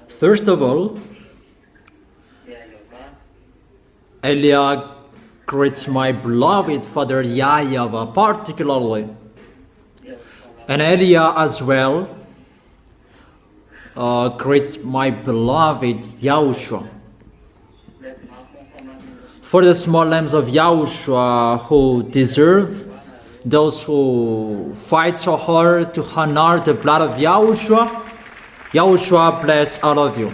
First of all, Elia greets my beloved father YAHVAH particularly, and Elia as well greets my beloved YAHOSHUA. For the small lambs of YAHOSHUA who deserve, those who fight so hard to honor the blood of YAHOSHUA, YAHOSHUA bless all of you.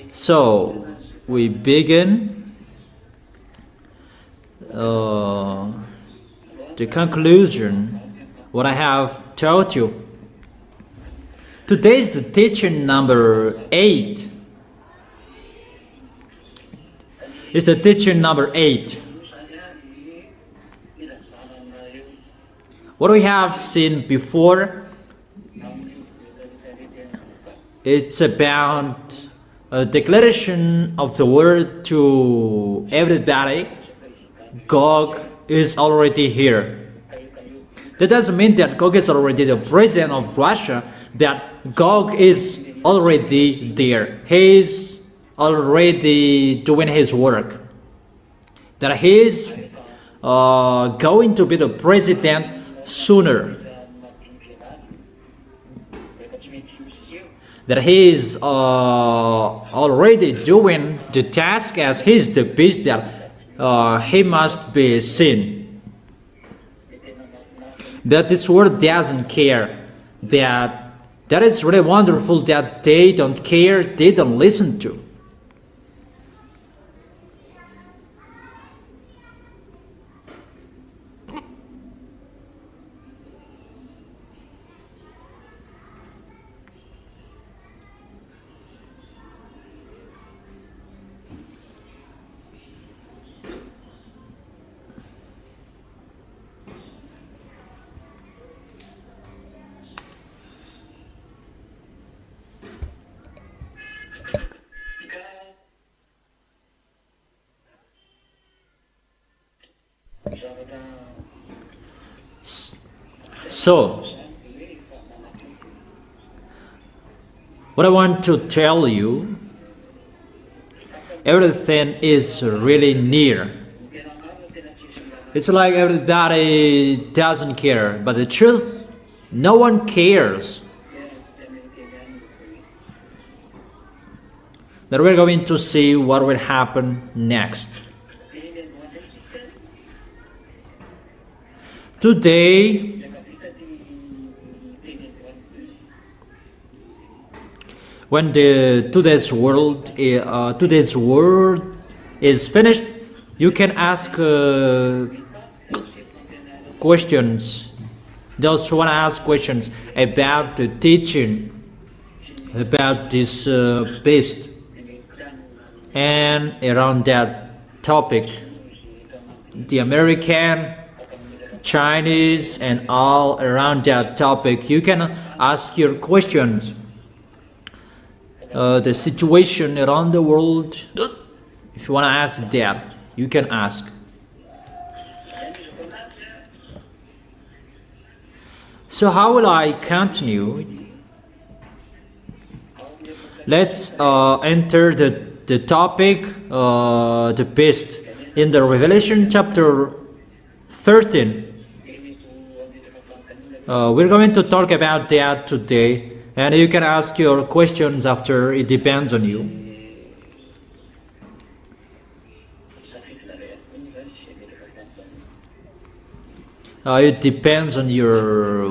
So we begin the conclusion, what I have taught you. Today is the teaching number 8. It's the teaching number 8. What we have seen before, it's about a declaration of the word to everybody. Gog is already here. That doesn't mean that Gog is already the president of Russia, that Gog is already there. He is already doing his work. That he is going to be the president sooner. That he is already doing the task as he is the beast that he must be seen. But this world doesn't care. That is really wonderful that they don't care, they don't listen to. So, what I want to tell you, everything is really near. It's like everybody doesn't care, but the truth, no one cares. That we're going to see what will happen next. Today, when today's word is finished, you can ask questions. Those who want to ask questions about the teaching, about this beast, and around that topic, the American, Chinese, and all around that topic, you can ask your questions. The situation around the world, if you want to ask that, you can ask. So how will I continue? Let's enter the topic, the beast, in the Revelation chapter 13. We're going to talk about that today. And you can ask your questions after, it depends on you. It depends on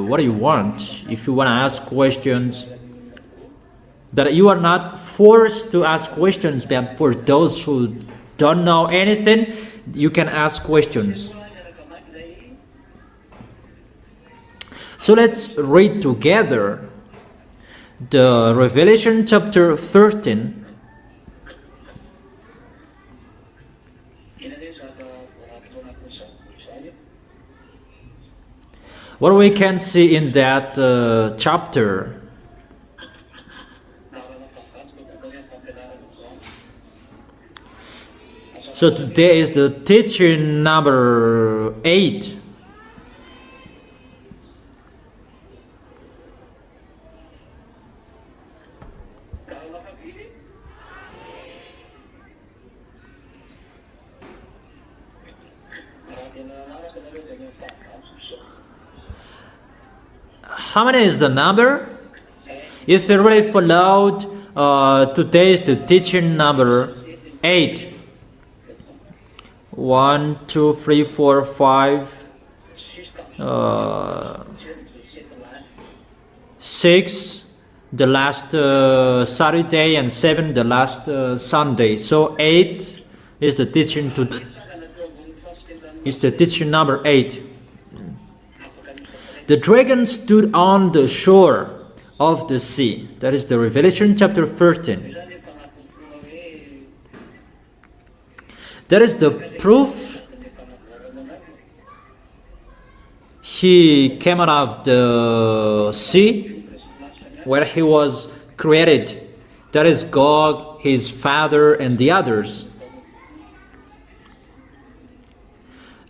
what you want. If you want to ask questions, that you are not forced to ask questions, but for those who don't know anything, you can ask questions. So let's read together the Revelation chapter 13. What we can see in that chapter. So today is the teaching number 8. How many is the number? If you really followed, today is the teaching number 8. 1, 2, 3, 4, 5, 6 the last Saturday, and 7 the last Sunday. So 8 is the teaching is the teaching number 8. The dragon stood on the shore of the sea. That is the Revelation chapter 13. That is the proof he came out of the sea where he was created. That is God, his father, and the others.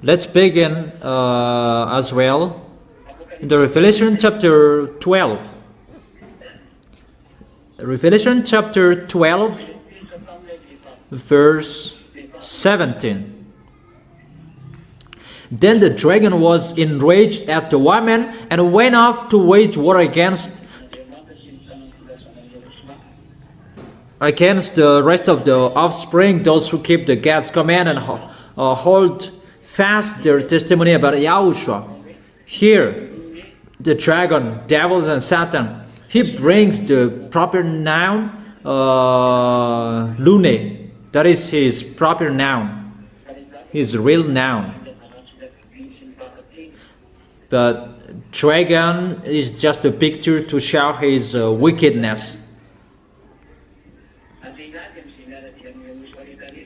Let's begin as well in the Revelation chapter 12. Revelation chapter 12, verse 17. Then the dragon was enraged at the woman and went off to wage war against the rest of the offspring, those who keep the God's command and hold fast their testimony about Yahushua. Here, the dragon, devils, and Satan, he brings the proper noun, lune. That is his proper noun, his real noun. But dragon is just a picture to show his wickedness.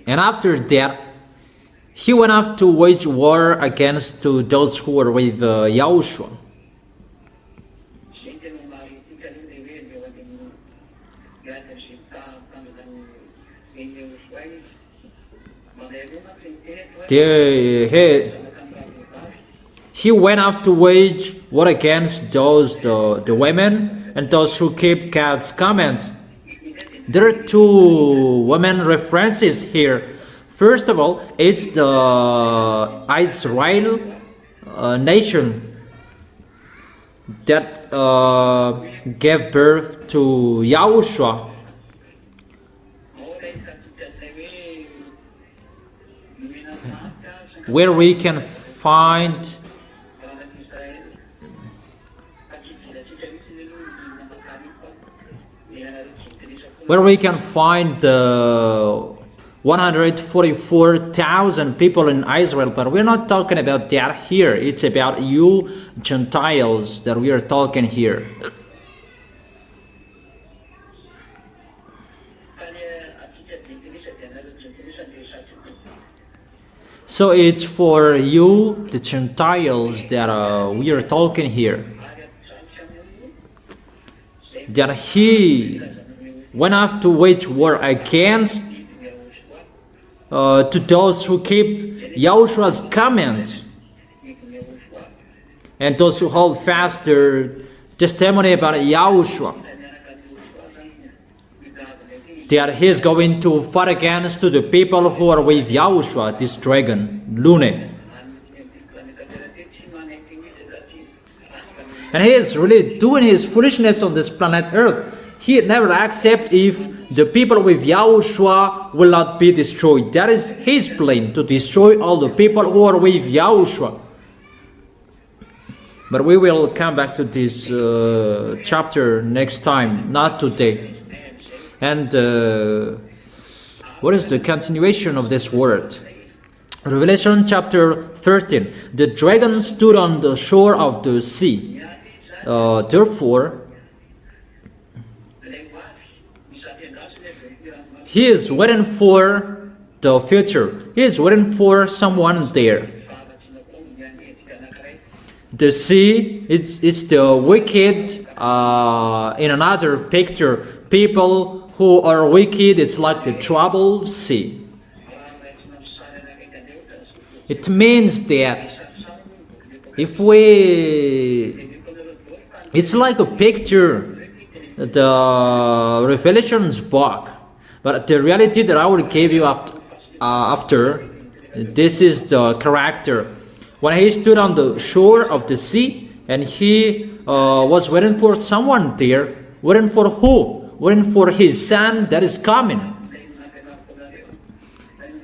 And after that, he went off to wage war against those who were with Yahushua. He went off to wage war against those the women and those who keep God's commands. There are 2 women references here. First of all, it's the Israel nation that gave birth to Yahushua. Where we can find the 144,000 people in Israel, but we're not talking about that here. It's about you Gentiles that we are talking here. So it's for you, the Gentiles, that we are talking here. That he went off to wage war against to those who keep Yahushua's command and those who hold fast their testimony about Yahushua. That he is going to fight against to the people who are with Yahushua, this dragon, Lune. And he is really doing his foolishness on this planet Earth. He never accepts if the people with Yahushua will not be destroyed. That is his plan, to destroy all the people who are with Yahushua. But we will come back to this chapter next time, not today. And what is the continuation of this word? Revelation chapter 13. The dragon stood on the shore of the sea. Therefore, he is waiting for the future. He is waiting for someone there. The sea, it's the wicked. In another picture, people who are wicked, it's like the troubled sea. It means that if it's like a picture, the Revelations book, but the reality that I will give you after, this is the character. When he stood on the shore of the sea, and he was waiting for someone there. Waiting for who? Waiting for his son that is coming.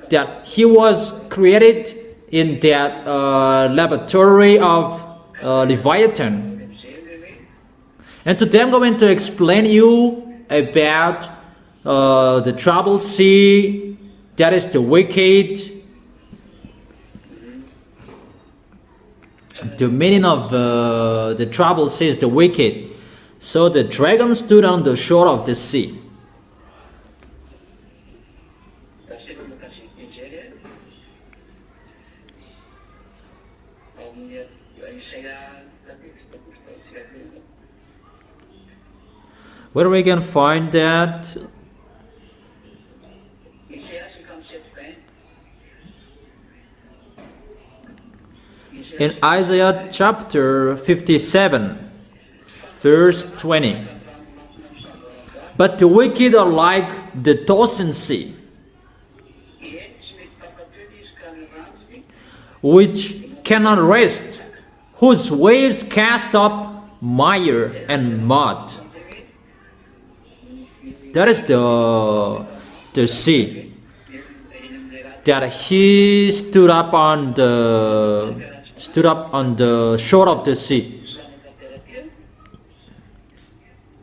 That he was created in that laboratory of Leviathan. And today I'm going to explain you about the troubled sea, that is the wicked. The meaning of the troubled sea is the wicked. So the dragon stood on the shore of the sea. Where we can find that? In Isaiah chapter 57, verse 20. But the wicked are like the tossing sea, which cannot rest, whose waves cast up mire and mud. That is the sea. That he stood up on the shore of the sea.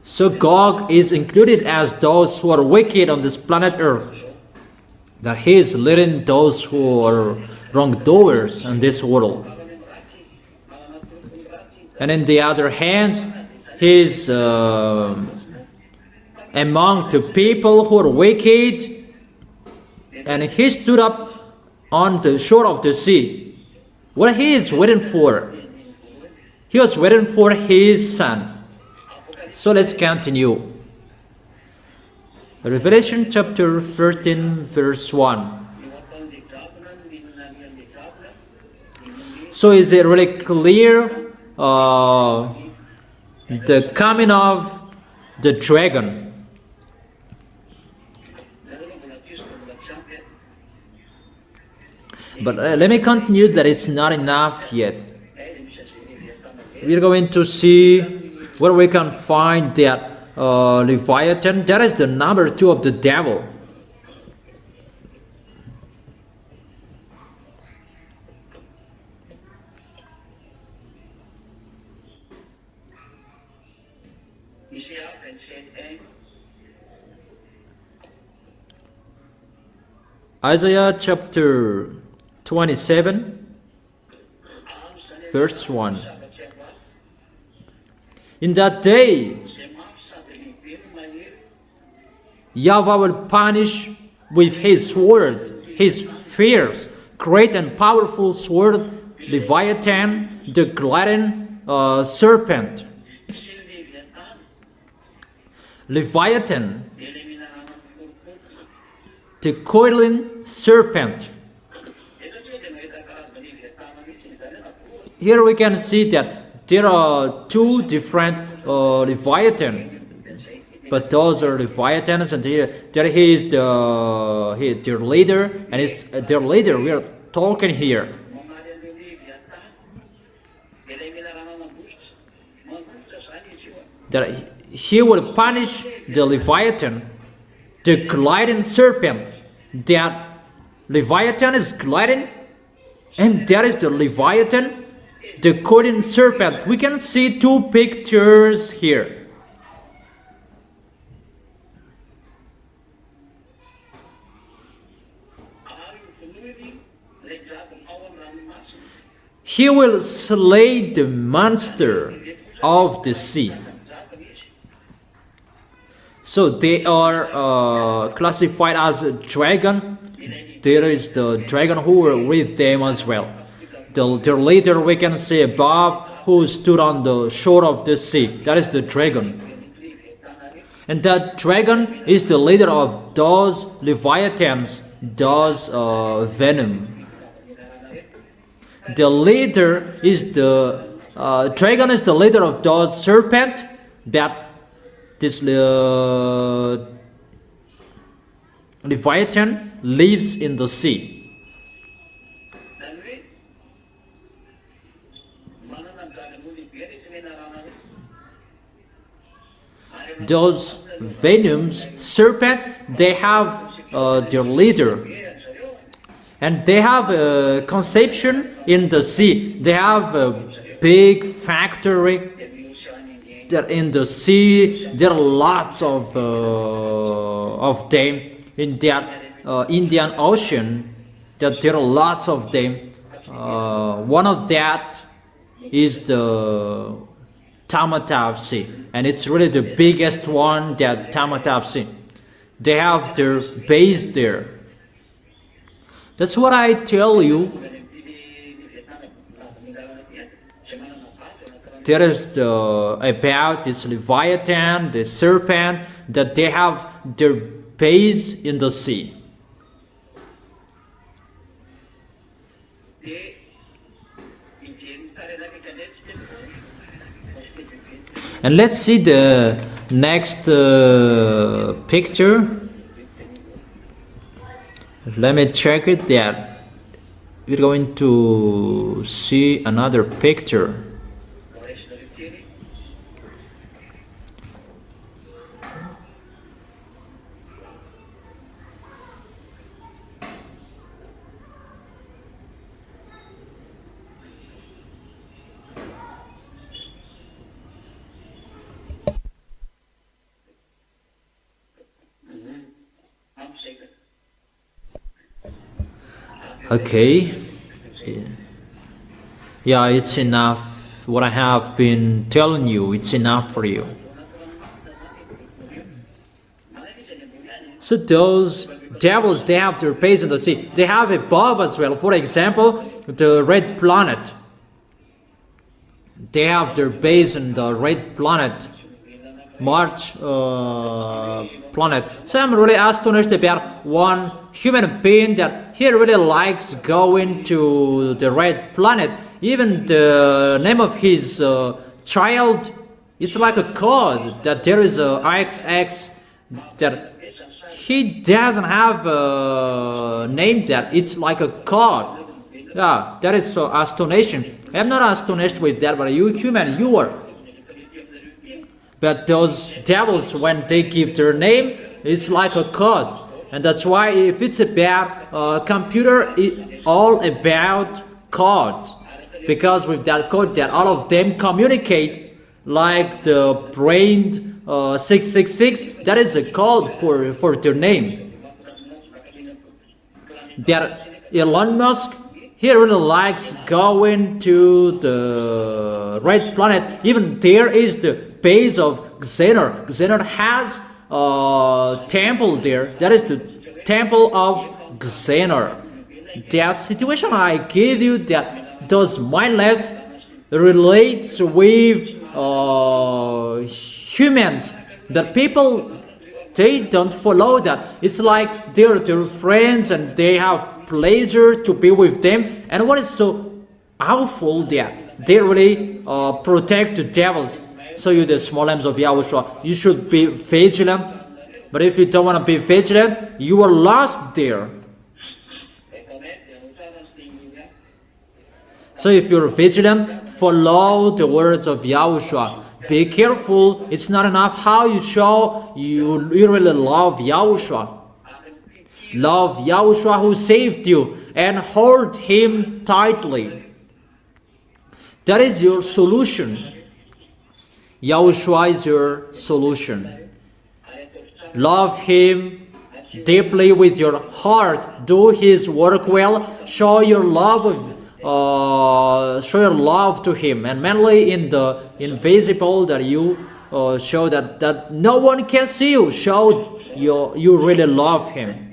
So Gog is included as those who are wicked on this planet Earth. That he is leading those who are wrongdoers in this world. And in the other hand, he is among the people who are wicked, and he stood up on the shore of the sea. What he is waiting for? He was waiting for his son. So let's continue. Revelation chapter 13, verse 1. So is it really clear the coming of the dragon? But let me continue that it's not enough yet. We're going to see where we can find that Leviathan. That is the number 2 of the devil. Isaiah chapter 27, verse 1. In that day, YAHVAH will punish with his sword, his fierce, great and powerful sword, Leviathan, the gliding serpent. Leviathan, the coiling serpent. Here we can see that there are 2 different Leviathan, but those are Leviathans, and here there he is their leader, and it's their leader we are talking here. That he will punish the Leviathan, the gliding serpent. That Leviathan is gliding, and there is the Leviathan, the coiling serpent. We can see 2 pictures here. He will slay the monster of the sea. So they are classified as a dragon. There is the dragon who are with them as well. Their leader we can see above, who stood on the shore of the sea. That is the dragon. And that dragon is the leader of those leviathans, those venom. The leader is the dragon is the leader of those serpent that this leviathan lives in the sea. Those venoms, serpent, they have their leader, and they have a conception in the sea. They have a big factory. That in the sea there are lots of them in that Indian Ocean. That there are lots of them. One of that is the Tamatav Sea, and it's really the biggest one, that Tamatav Sea. They have their base there. That's what I tell you. There is about this leviathan, the serpent, that they have their base in the sea. And let's see the next picture. Let me check it there. We're going to see another picture. Okay, yeah, it's enough. What I have been telling you, it's enough for you. So those devils, they have their base in the sea. They have above as well. For example, the red planet. They have their base in the red planet, March planet. So I'm really astonished about one human being that he really likes going to the red planet. Even the name of his child, it's like a code that there is a XX, that he doesn't have a name, that it's like a code. Yeah, that is so astonishing. I'm not astonished with that, but you human, you are. But those devils, when they give their name, it's like a code. And that's why if it's about computer, it's all about codes. Because with that code, that all of them communicate, like the brain 666, that is a code for their name. That Elon Musk, he really likes going to the red planet. Even there is the base of Xener. Xener has a temple there. That is the temple of Xener. That situation I give you, that those mindless relates with humans. That people, they don't follow that. It's like they're their friends and they have pleasure to be with them. And what is so awful that they really protect the devils. So you, the small lambs of Yahushua, you should be vigilant. But if you don't want to be vigilant, you are lost there. So if you're vigilant, follow the words of Yahushua. Be careful. It's not enough how you show you really love Yahushua. Love Yahushua who saved you and hold him tightly. That is your solution. Yahushua is your solution. Love him deeply with your heart. Do his work well. Show your love to him, and mainly in the invisible, that you show that no one can see you. Show you really love him.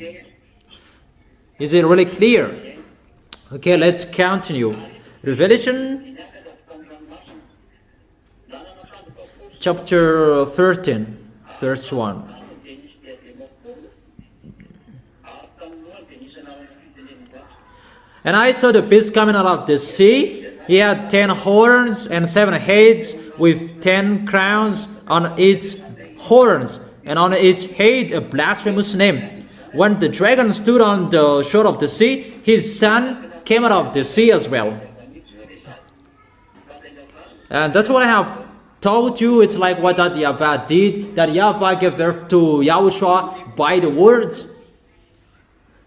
Is it really clear? Okay, let's continue. Revelation chapter 13, verse 1. And I saw the beast coming out of the sea. He had 10 horns and 7 heads, with 10 crowns on its horns, and on its head a blasphemous name. When the dragon stood on the shore of the sea, his son came out of the sea as well. And that's what I have told you. It's like what that YAHVAH did, that YAHVAH gave birth to Yahushua by the words.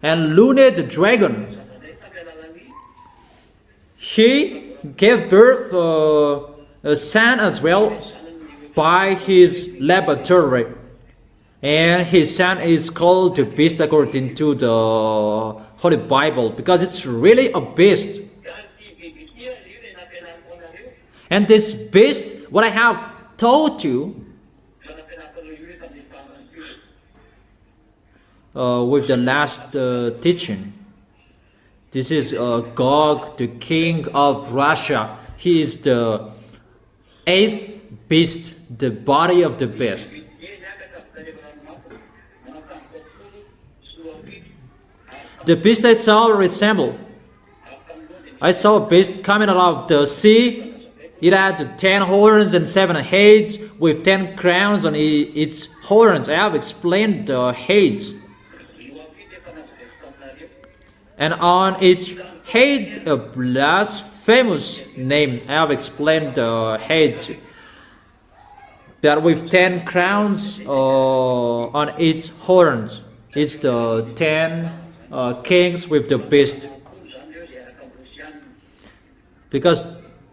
And Lune, the dragon, he gave birth a son as well by his laboratory. And his son is called the beast according to the Holy Bible, because it's really a beast. And this beast, what I have told you with the last teaching, this is Gog, the king of Russia. He is the 8th beast, the body of the beast. The beast I saw resembled. I saw a beast coming out of the sea. It had 10 horns and 7 heads, with 10 crowns on its horns. I have explained the heads. And on its head a blasphemous name. I have explained the heads. But with 10 crowns on its horns. It's the 10 kings with the beast. Because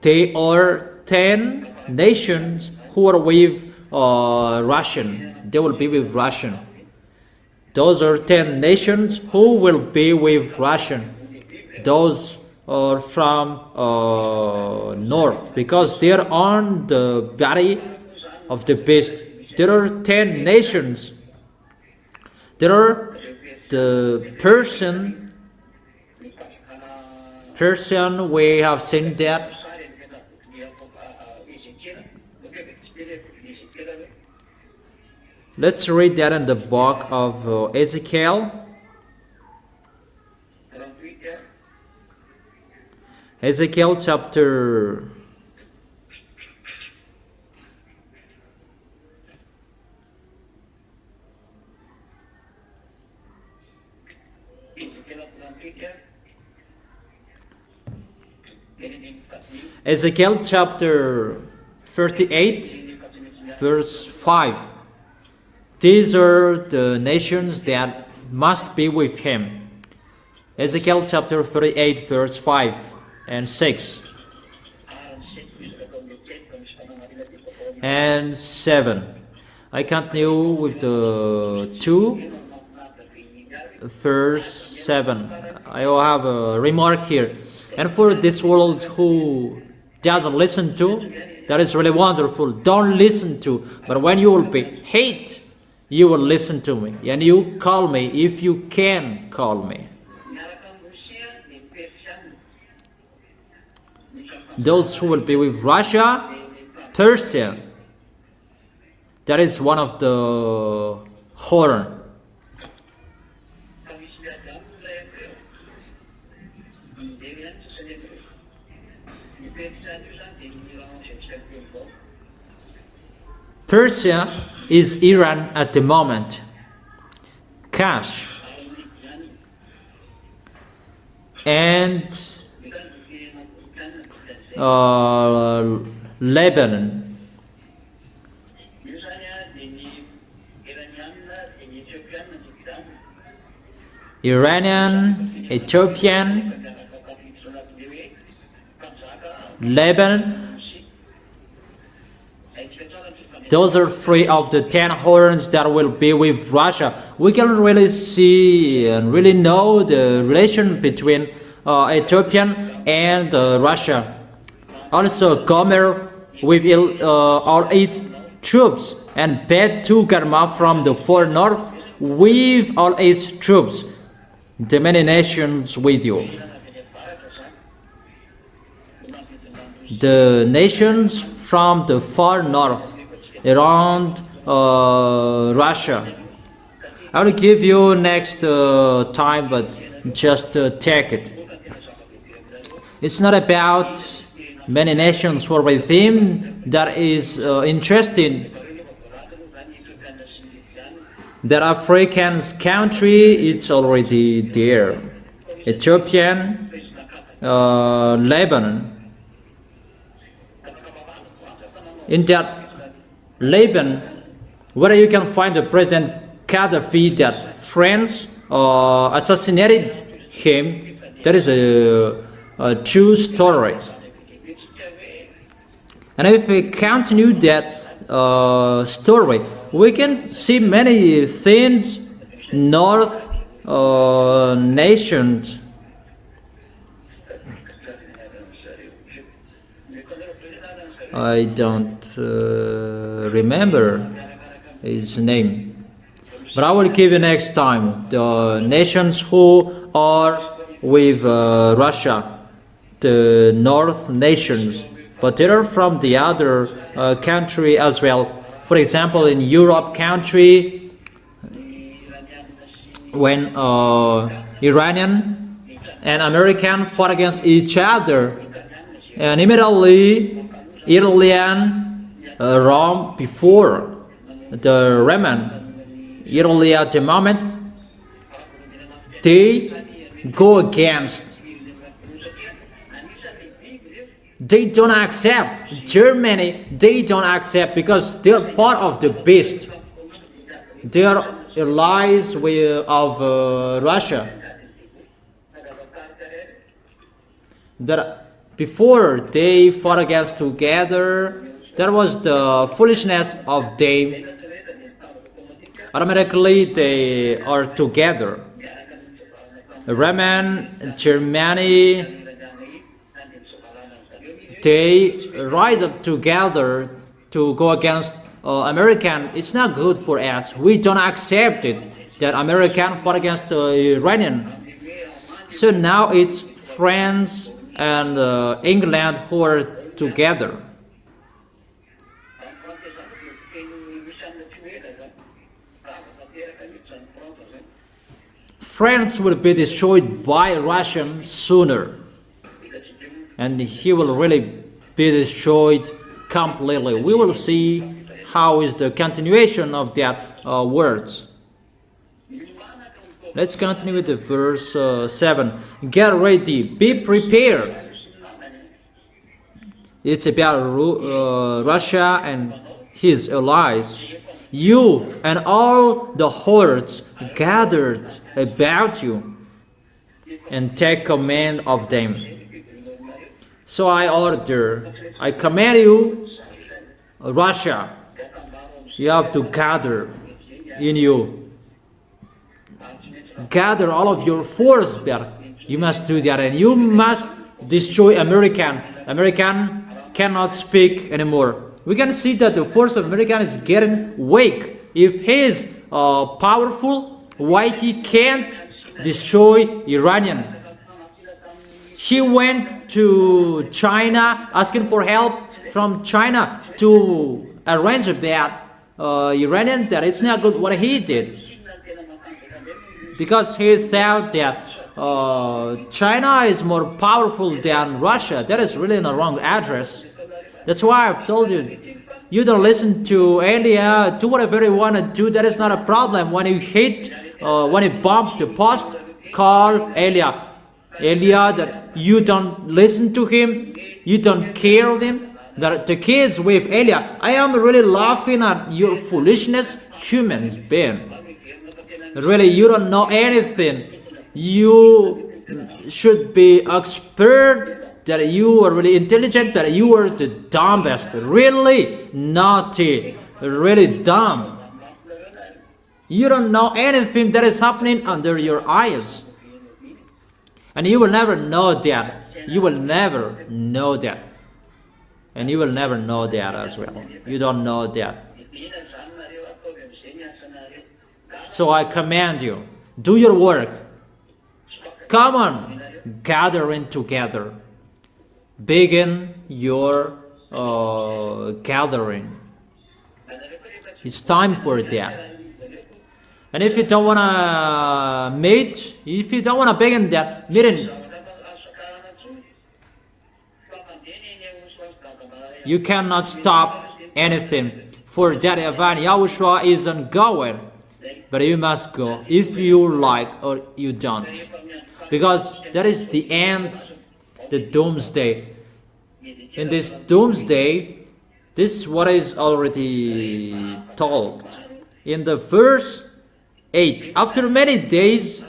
they are 10 nations who are with Russian. They will be with Russian. Those are 10 nations who will be with Russian. Those are from north, because they are on the body of the beast. There are 10 nations. There are the Persian, we have seen that. Let's read that in the book of Ezekiel. Ezekiel chapter 38, verse 5. These are the nations that must be with him. Ezekiel chapter 38, verse 5 and 6 and 7. I continue with the 2, verse 7. I will have a remark here. And for this world who doesn't listen to, that is really wonderful. Don't listen to. But when you will be hate, you will listen to me. And you call me if you can call me. Those who will be with Russia, Persia, that is one of the horn. Persia is Iran at the moment. Kash and Lebanon. Iranian, Ethiopian, Lebanon. Those are 3 of the 10 horns that will be with Russia. We can really see and really know the relation between Ethiopian and Russia. Also, Gomer with all its troops, and Bet Togarmah from the far north with all its troops. The many nations with you. The nations from the far north, around Russia. I will give you next time, but just take it. It's not about many nations for with him that is interesting. That African country, it's already there. Ethiopian, Lebanon. In that Lebanon, where you can find the President Gaddafi that France assassinated him, that is a true story. And if we continue that story, we can see many things. North nations. I don't remember his name, but I will give you next time the nations who are with Russia, the North nations, but they are from the other country as well. For example, in Europe country, when Iranian and American fought against each other, and immediately Iranian Rome before the Roman, Italy at the moment, they go against. They don't accept Germany. They don't accept because they are part of the beast. They are allies of Russia. That before they fought against together, that was the foolishness of them. Automatically they are together. Roman, Germany, they rise up together to go against American. It's not good for us. We don't accept it that American fought against Iranian. So now it's France and England who are together. France will be destroyed by Russian sooner, and he will really be destroyed completely. We will see how is the continuation of that words. Let's continue with the verse 7. Get ready, be prepared. It's about Russia and his allies. You and all the hordes gathered about you, and take command of them. So I command you, Russia, you have to gather in you. Gather all of your force there. You must do that, and you must destroy American. American cannot speak anymore. We can see that the force of American is getting weak. If he is powerful, why he can't destroy Iranian? He went to China asking for help from China to arrange that Iranian, that it's not good what he did. Because he thought that China is more powerful than Russia. That is really the wrong address. That's why I've told you, you don't listen to Elia, do whatever you want to do. That is not a problem. When you hit, when you bump the post, call Elia. Elia, that you don't listen to him, you don't care of him. That the kids with Elia, I am really laughing at your foolishness, humans being. Really, you don't know anything. You should be expert, that you are really intelligent, that you are the dumbest, really naughty, really dumb. You don't know anything that is happening under your eyes. And you will never know that. You will never know that. And you will never know that as well. You don't know that. So I command you, do your work. Come on, gathering together. Begin your gathering. It's time for that. And if you don't want to meet, if you don't want to begin that meeting, you cannot stop anything. For that event, Yahushua is ongoing. But you must go if you like or you don't. Because that is the end, the doomsday. In this doomsday, this is what is already told. In the verse 8, after many days,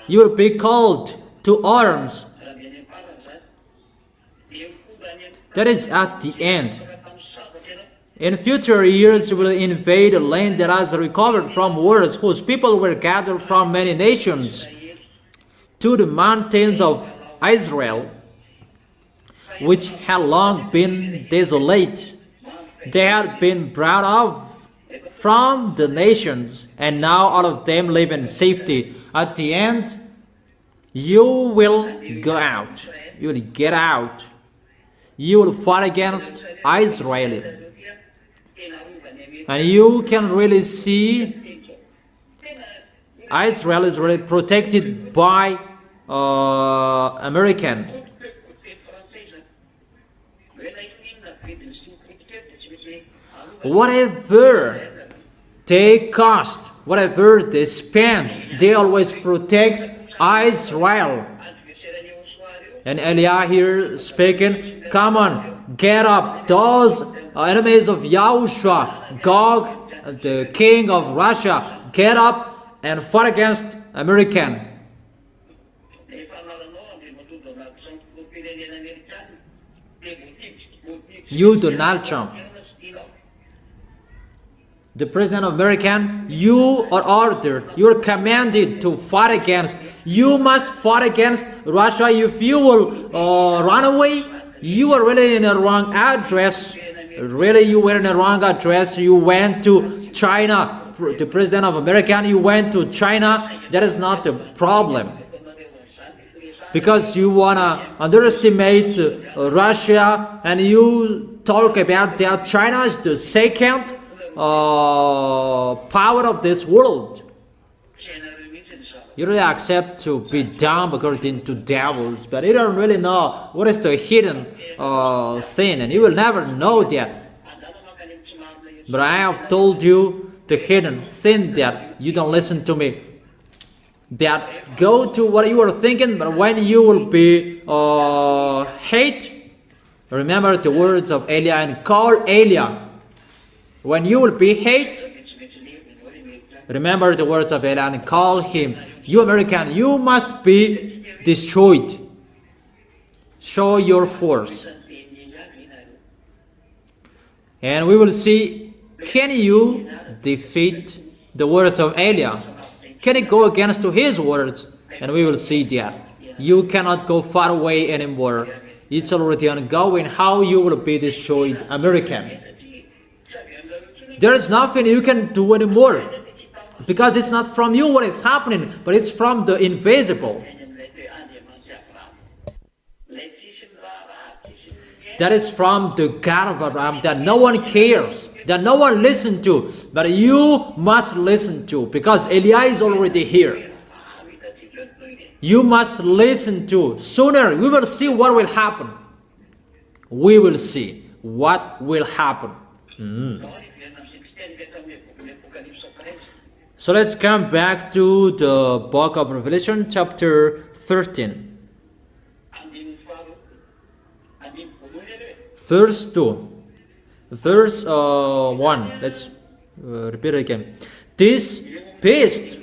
you will be called to arms. That is at the end. In future years, you will invade a land that has recovered from wars, whose people were gathered from many nations to the mountains of Israel, which had long been desolate. They had been brought off from the nations, and now all of them live in safety. At the end, you will go out. You will get out. You will fight against Israel. And you can really see Israel is really protected by American. Whatever they cost, whatever they spend, they always protect Israel. And Eliah here speaking, come on, get up. Those enemies of Yahushua, Gog, the king of Russia, get up and fight against American. You, Donald Trump, the president of America, you are ordered, you are commanded to fight against. You must fight against Russia. If you will run away, you are really in a wrong address. Really, you were in the wrong address. You went to China, the president of America, you went to China. That is not the problem. Because you want to underestimate Russia, and you talk about that China is the second power of this world. You really accept to be dumb according to devils, but you don't really know what is the hidden sin, and you will never know that. But I have told you the hidden sin that you don't listen to me. That go to what you are thinking, but when you will be hate, remember the words of Eliah and call Eliah. When you will be hate, remember the words of Eliah and call him. You American, you must be destroyed. Show your force. And we will see, can you defeat the words of Eliah? Can you go against to his words? And we will see that. You cannot go far away anymore. It's already ongoing how you will be destroyed, American. There is nothing you can do anymore. Because it's not from you what is happening, but it's from the invisible. That is from the God of Abraham that no one cares, that no one listens to, but you must listen to, because Eliah is already here. You must listen to. Sooner we will see what will happen. We will see what will happen. So let's come back to the book of Revelation, chapter 13. Verse 2. Verse 1. Let's repeat it again. This beast,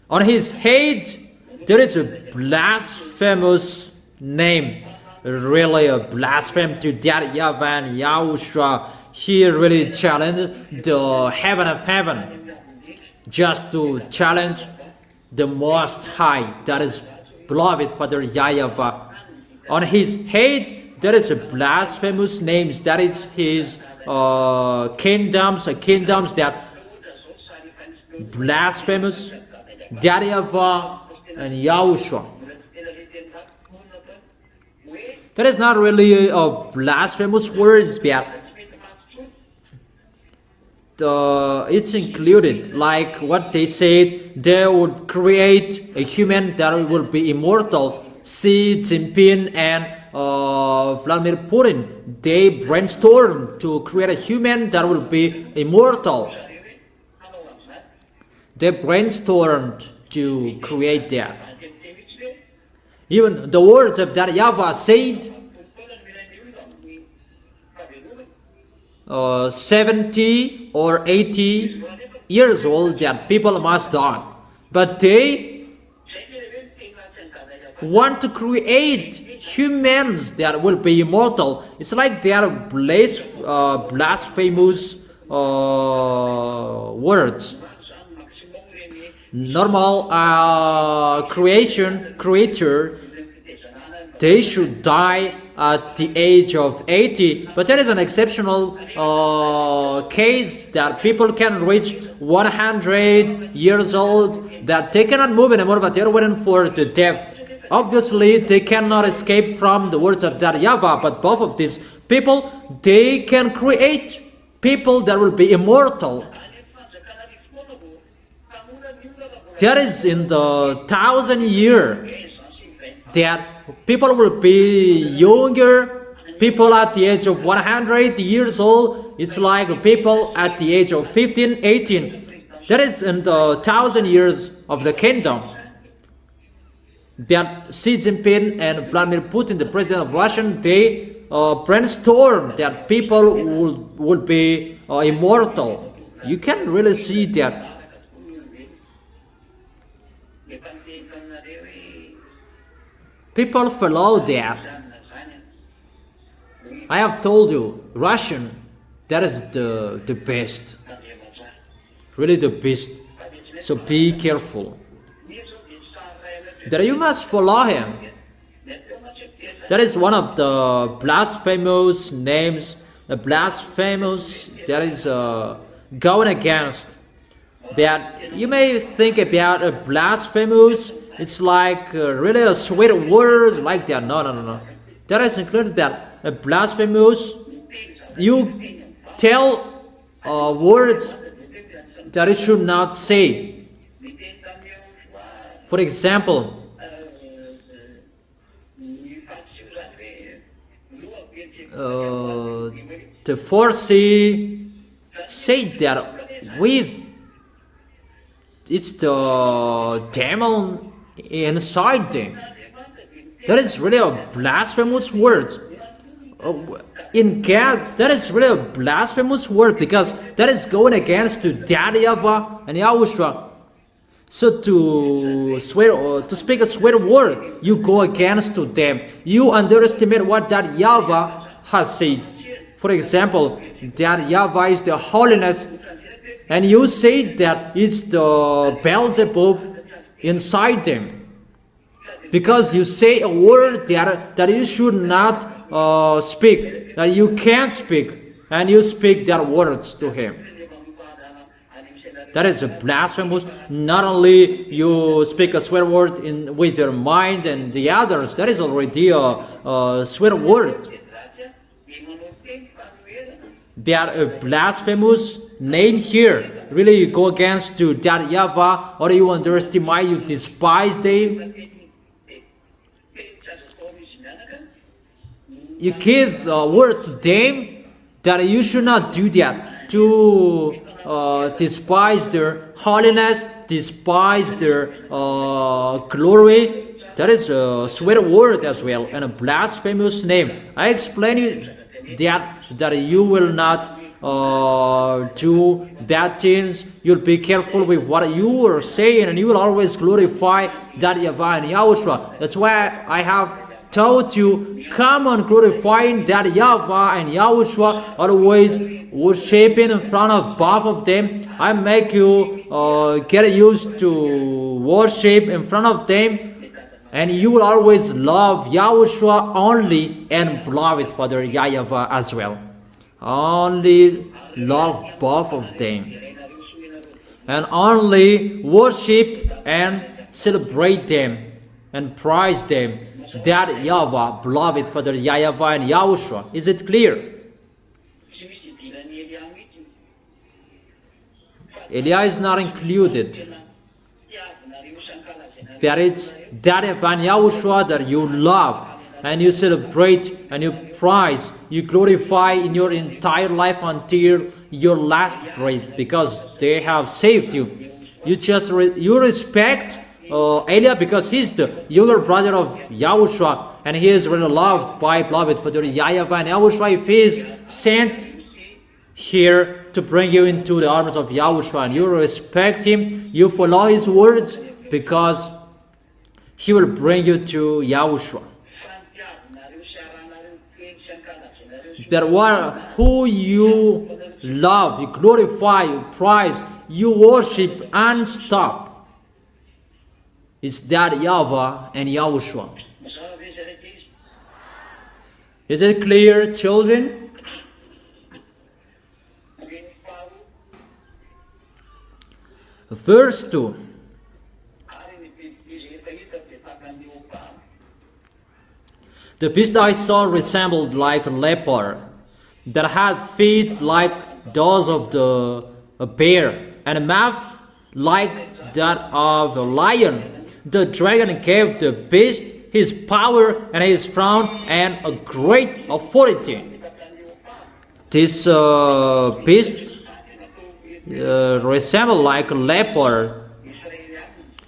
on his head there is a blasphemous name. Really a blasphemy to that YAHVAH and YAHOSHUA. He really challenged the heaven of heaven, just to challenge the Most High, that is beloved Father YAHVAH. On his head there is a blasphemous name, that is his kingdoms that blasphemous, YAHVAH and YAHOSHUA. That is not really a blasphemous words, but it's included, like what they said, they would create a human that will be immortal. Xi Jinping and Vladimir Putin, they brainstormed to create a human that will be immortal. They brainstormed to create that. Even the words of that YAHVAH said, 70 or 80 years old that people must die. But they want to create humans that will be immortal. It's like they are blasphemous words. Normal creature, they should die at the age of 80, but there is an exceptional case that people can reach 100 years old, that they cannot move anymore, but they're waiting for the death. Obviously, they cannot escape from the words of that YAHVAH, but both of these people, they can create people that will be immortal. That is in the 1,000 year that people will be younger. People at the age of 100 years old, it's like people at the age of 15, 18. That is in the 1,000 years of the kingdom. That Xi Jinping and Vladimir Putin, the president of Russia, they brainstorm that people would be immortal. You can really see that. People follow that. I have told you, Russian, that is the best. Really the best. So be careful. That you must follow him. That is one of the blasphemous names. A blasphemous that is going against. That you may think about a blasphemous. It's like really a sweet word like that. No. That is included that a blasphemous. You tell words that it should not say. For example, the Pharisee said that it's the demon inside them. That is really a blasphemous word. In Gads, that is really a blasphemous word, because that is going against to YAHVAH and YAHOSHUA. So to speak a swear word, you go against to them. You underestimate what that YAHVAH has said. For example, that YAHVAH is the holiness, and you say that it's the Beelzebub inside them, because you say a word that you should not speak, that you can't speak, and you speak that words to him. That is a blasphemous. Not only you speak a swear word with your mind and the others, that is already a swear word. They are a blasphemous name here. Really, you go against to that YAHVAH, or you underestimate, you despise them. You give words to them that you should not do that. To despise their holiness, despise their glory. That is a swear word as well, and a blasphemous name. I explain you that so that you will not do bad things. You'll be careful with what you are saying, and you will always glorify that YAHVAH and YAHOSHUA. That's why I have told you, come on glorifying that YAHVAH and YAHOSHUA, always worshiping in front of both of them. I make you get used to worship in front of them, and you will always love YAHOSHUA only and beloved Father YAHVAH as well. Only love both of them, and only worship and celebrate them. and praise them, that YAHVAH, beloved Father YAHVAH and YAHOSHUA. Is it clear? Eliah is not included. That it's that YAHVAH and YAHOSHUA that you love and you celebrate and you praise, you glorify in your entire life until your last breath, because they have saved you. You respect Eliah because he's the younger brother of YAHOSHUA, and he is really loved by beloved Father YAHVAH and YAHOSHUA. If he is sent here to bring you into the arms of YAHOSHUA, and you respect him, you follow his words, because he will bring you to YAHOSHUA. That who you love, you glorify, you praise, you worship and stop. It's that YAHVAH and YAHOSHUA. Is it clear, children? Verse 2. The beast I saw resembled like a leopard, that had feet like those of the bear, and a mouth like that of a lion. The dragon gave the beast his power and his throne and a great authority. This beast resembled like a leopard.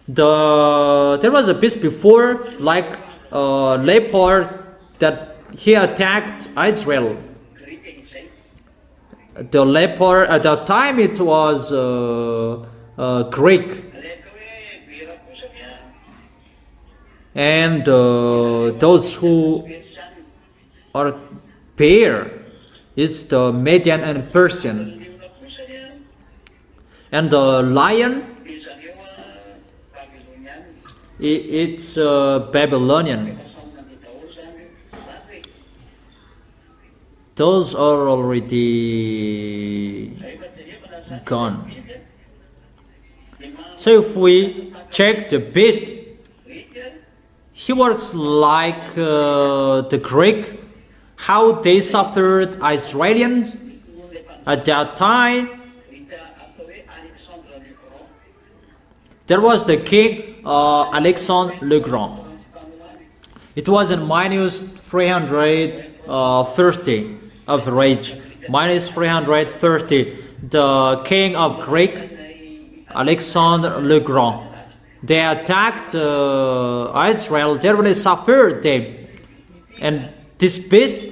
There was a beast before like a leopard that he attacked Israel. The leopard at that time it was Greek, and those who are bear, it's the Median and Persian, and the lion, it's Babylonian. Those are already gone. So if we check the beast, he works like the Greek, how they suffered Israelians at that time. There was the king Alexander the Grand. It was in minus 330 of age, minus 330. The king of Greek, Alexander the Grand, they attacked Israel. They really suffered them, and this beast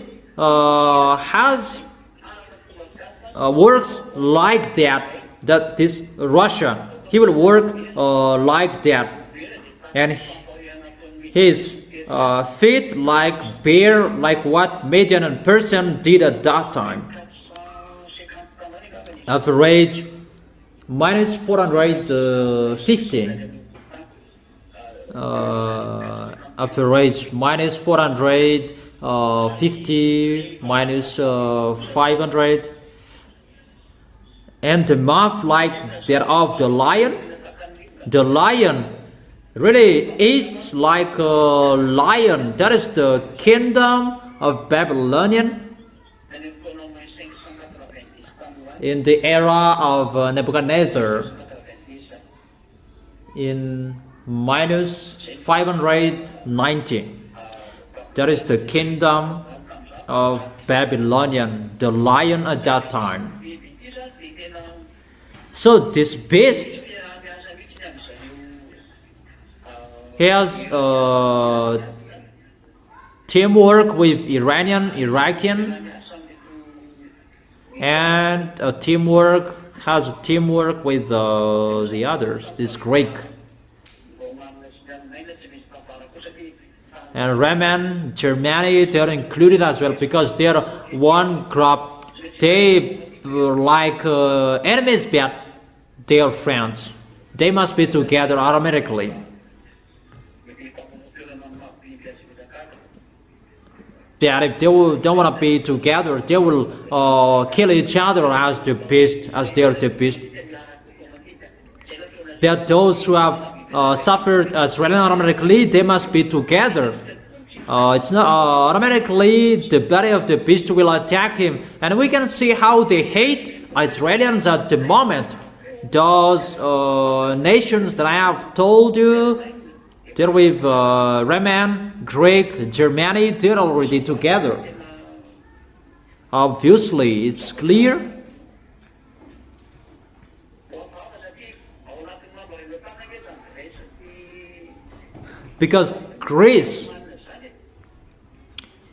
works like that. That this Russia, he will work like that, and his feet like bear, like what Median and Persian did at that time. Average minus 450. Average minus 450, minus 500. And the mouth like that of the lion. The lion really eats like a lion. That is the kingdom of Babylonian in the era of Nebuchadnezzar, in minus 590. That is the kingdom of Babylonian, the lion at that time. So this beast, he has teamwork with Iraqian, and has a teamwork with the others, this Greek. And Roman, Germany, they are included as well, because they are one group. They like enemies, but they are friends. They must be together automatically. That if they don't want to be together, they will kill each other as the beast, as they are the beast. But those who have suffered Israel automatically, they must be together. It's not automatically the body of the beast will attack him, and we can see how they hate Israelis at the moment. Those nations that I have told you, they're with Roman, Greek, Germany, they're already together. Obviously, it's clear. Because Greece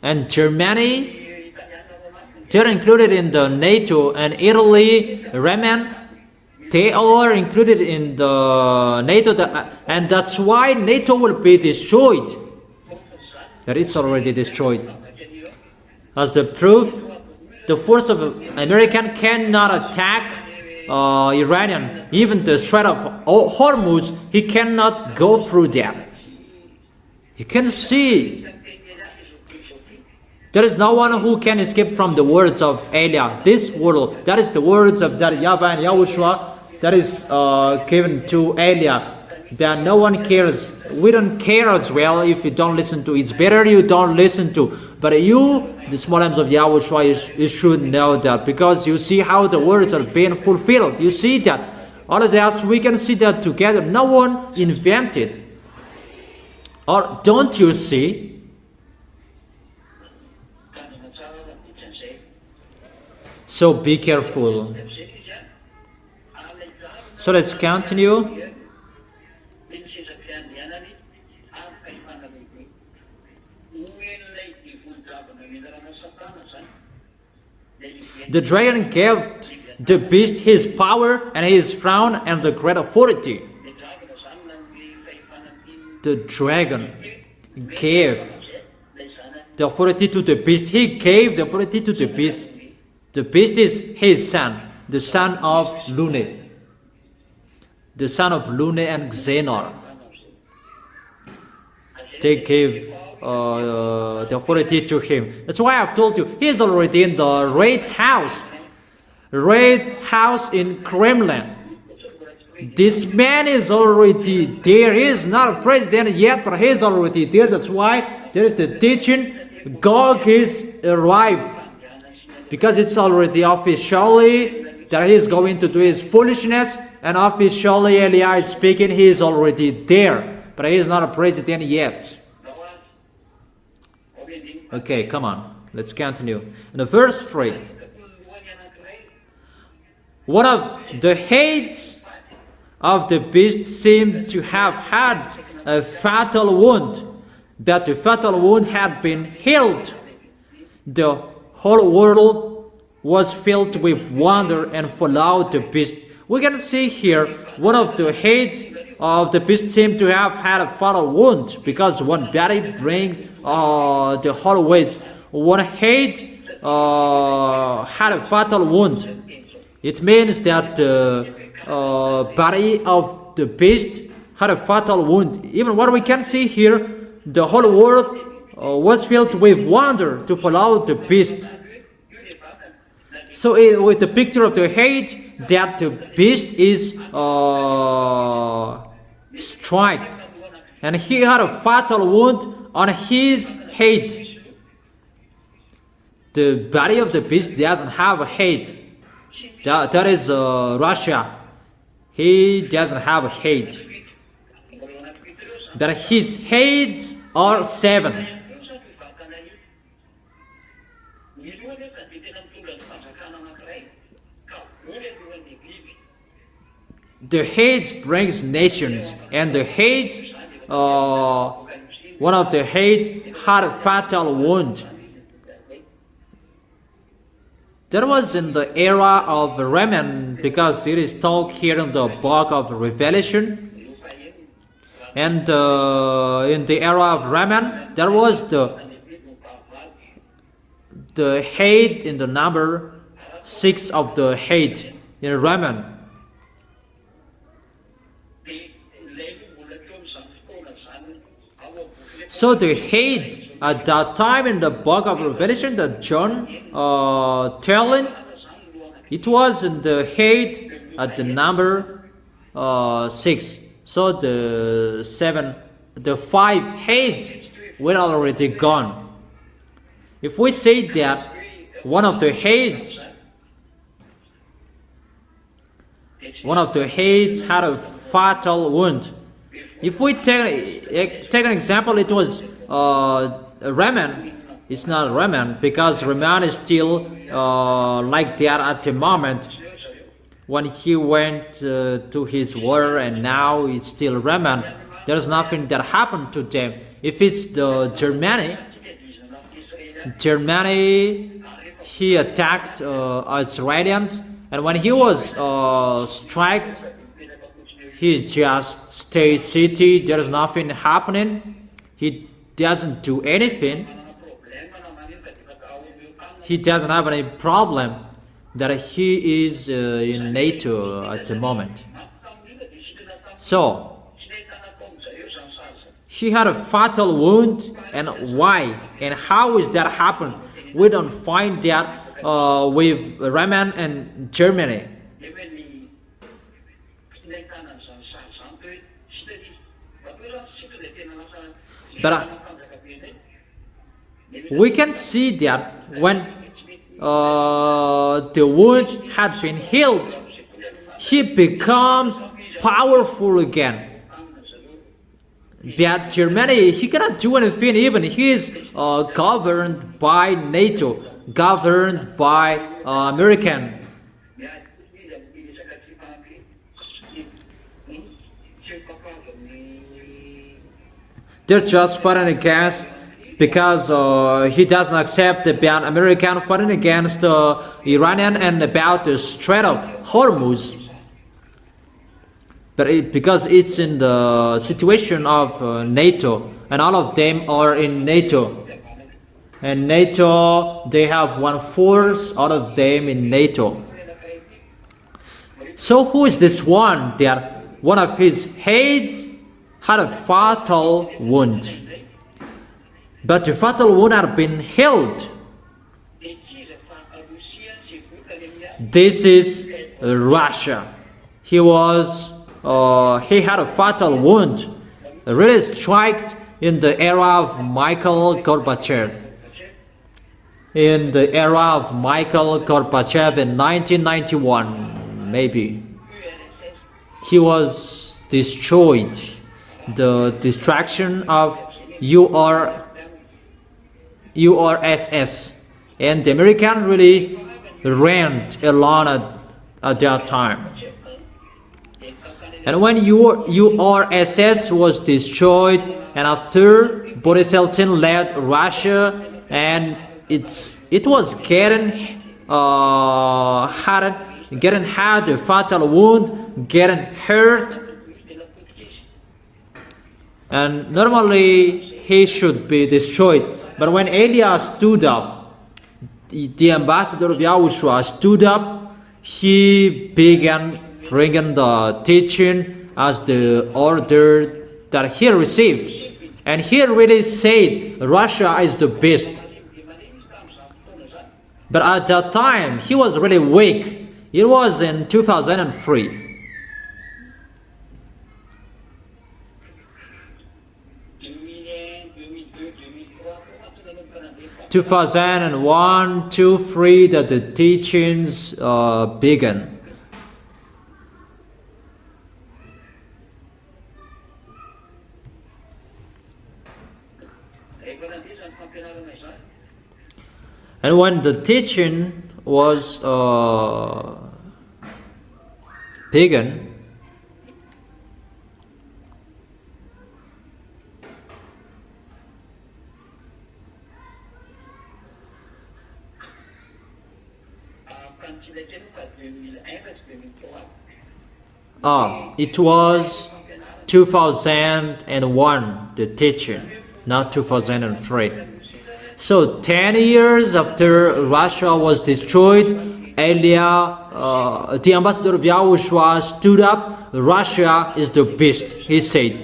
and Germany, they're included in the NATO, and Italy, Roman, they are included in the NATO, and that's why NATO will be destroyed. That it's already destroyed. As the proof, the force of American cannot attack Iranian. Even the Strait of Hormuz, he cannot go through that. You can see there is no one who can escape from the words of Elia. This world, that is the words of that YAHVAH and YAHOSHUA that is given to Elia. That no one cares. We don't care as well if you don't listen to. It's better you don't listen to. But you, the small arms of YAHOSHUA, you should know that, because you see how the words are being fulfilled. You see that. All of that, we can see that together. No one invented. Or don't you see? So be careful. So let's continue. The dragon gave the beast his power and his crown and the great authority. The dragon gave the authority to the beast. He gave the authority to the beast. The beast is his son, the son of Lune. The son of Lune and Xenor. They gave the authority to him. That's why I've told you, he is already in the Red House. Red House in Kremlin. This man is already there. He is not a president yet, but he is already there. That's why there is the teaching. Gog is arrived. Because it's already officially that he is going to do his foolishness, and officially Elia is speaking, he is already there. But he is not a president yet. Okay, come on. Let's continue. In the verse 3. One of the heads of the beast seemed to have had a fatal wound, but the fatal wound had been healed. The whole world was filled with wonder and followed the beast. We can see here one of the heads of the beast seemed to have had a fatal wound, because one body brings the whole weight. One head had a fatal wound. It means that the body of the beast had a fatal wound. Even what we can see here, the whole world was filled with wonder to follow the beast. So with the picture of the head, that the beast is struck, and he had a fatal wound on his head. The body of the beast doesn't have a head. That is Russia. He doesn't have a head. But his heads are 7. The heads brings nations, and the heads, one of the head had a fatal wound. That was in the era of Raman, because it is told here in the book of Revelation. And in the era of Raman, there was the head in the number 6 of the head in Raman. So the head at that time in the book of Revelation that John telling, it was in the head at the number 6. So the 5 heads were already gone. If we say that one of the heads had a fatal wound, if we take an example, it was Raman. It's not Raman, because Raman is still like that at the moment when he went to his war, and now it's still Raman. There's nothing that happened to them. If it's the Germany, he attacked Israelians, and when he was struck, he just stays city. There's nothing happening. He doesn't do anything. He doesn't have any problem that he is in NATO at the moment. So he had a fatal wound, and why and how is that happened? We don't find that with Raman and Germany. But we can see that when the wound had been healed, he becomes powerful again. But Germany, he cannot do anything. Even he is governed by NATO, governed by American. They're just fighting against, because he doesn't accept the American fighting against Iranian and about the Strait of Hormuz. But because it's in the situation of NATO, and all of them are in NATO. And NATO, they have 1/4 out of them in NATO. So who is this one that one of his heads had a fatal wound? But the fatal wound had been healed. This is Russia. He had a fatal wound, really struck in the era of Mikhail Gorbachev. In the era of Mikhail Gorbachev in 1991, maybe. He was destroyed. The destruction of URSS, and the American really ran alone at that time. And when URSS was destroyed, and after Boris Yeltsin led Russia, and it was getting had a fatal wound, getting hurt, and normally he should be destroyed. But when Elias stood up, the ambassador of Yahushua stood up, he began bringing the teaching as the order that he received. And he really said Russia is the best. But at that time, he was really weak. It was in 2003. 2001, 2, 3 that the teachings began. And when the teaching was began, it was 2001, the teaching, not 2003. So 10 years after Russia was destroyed, the ambassador of Yahushua stood up. Russia is the best, he said.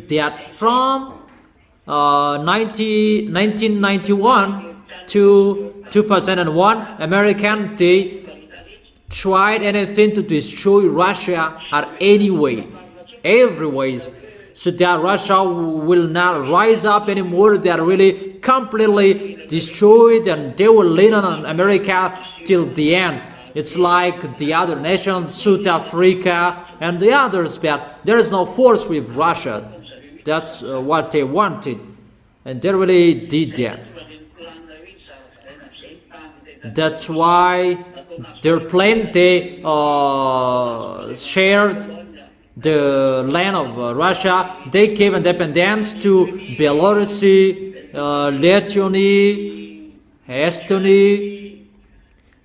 That from 1991 to 2001, American, tried anything to destroy Russia at any way, every ways, so that Russia will not rise up anymore. They are really completely destroyed, and they will lean on America till the end. It's like the other nations, South Africa and the others, but there is no force with Russia. That's what they wanted, and they really did that. That's why their plan, they shared the land of Russia. They gave independence to Belarus, Lithuania, Estonia,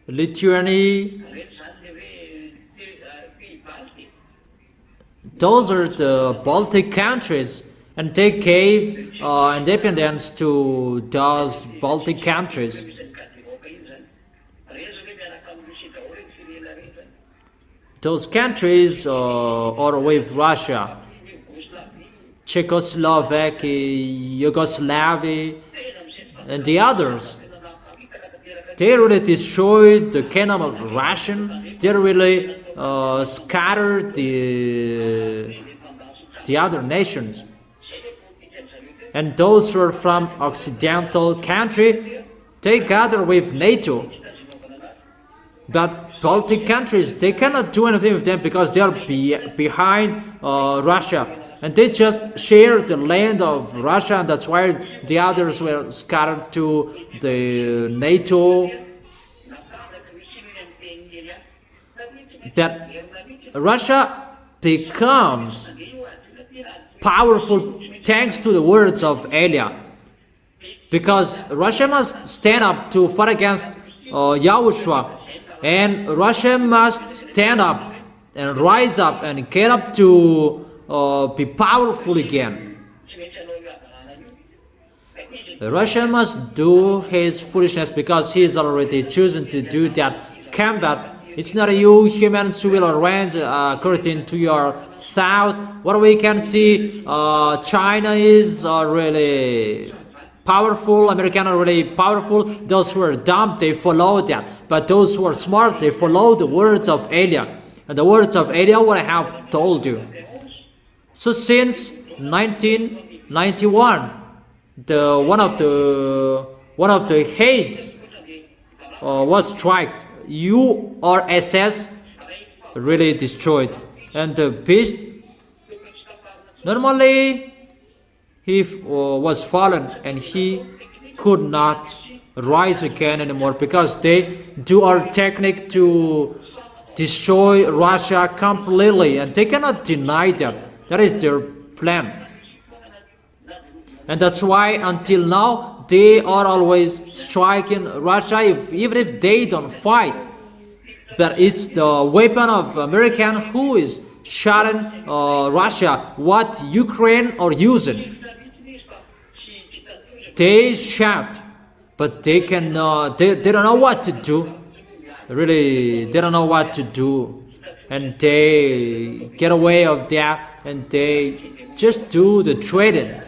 Lithuania. Those are the Baltic countries, and they gave independence to those Baltic countries. Those countries are with Russia: Czechoslovakia, Yugoslavia, and the others. They really destroyed the kingdom of Russia. They really scattered the other nations. And those who are from Occidental country, they gather with NATO. But Baltic countries, they cannot do anything with them because they are behind Russia. And they just share the land of Russia, and that's why the others were scattered to the NATO. That Russia becomes powerful thanks to the words of Elia. Because Russia must stand up to fight against YAHOSHUA. And Russia must stand up and rise up and get up to be powerful again. Russia must do his foolishness because he is already chosen to do that combat. It's not you humans who will arrange according to your south. What we can see, China is really powerful, Americans are really powerful. Those who are dumb, they follow that. But those who are smart, they follow the words of Elia. And the words of Elia, what I have told you. So since 1991, one of the heads was striked. URSS really destroyed, and the beast normally he was fallen and he could not rise again anymore because they do our technique to destroy Russia completely, and they cannot deny that. That is their plan. And that's why until now they are always striking Russia, even if they don't fight. But it's the weapon of American who is shooting Russia, what Ukraine are using. They shout, but they can they don't know what to do. Really, they don't know what to do, and they get away of that, and they just do the trading.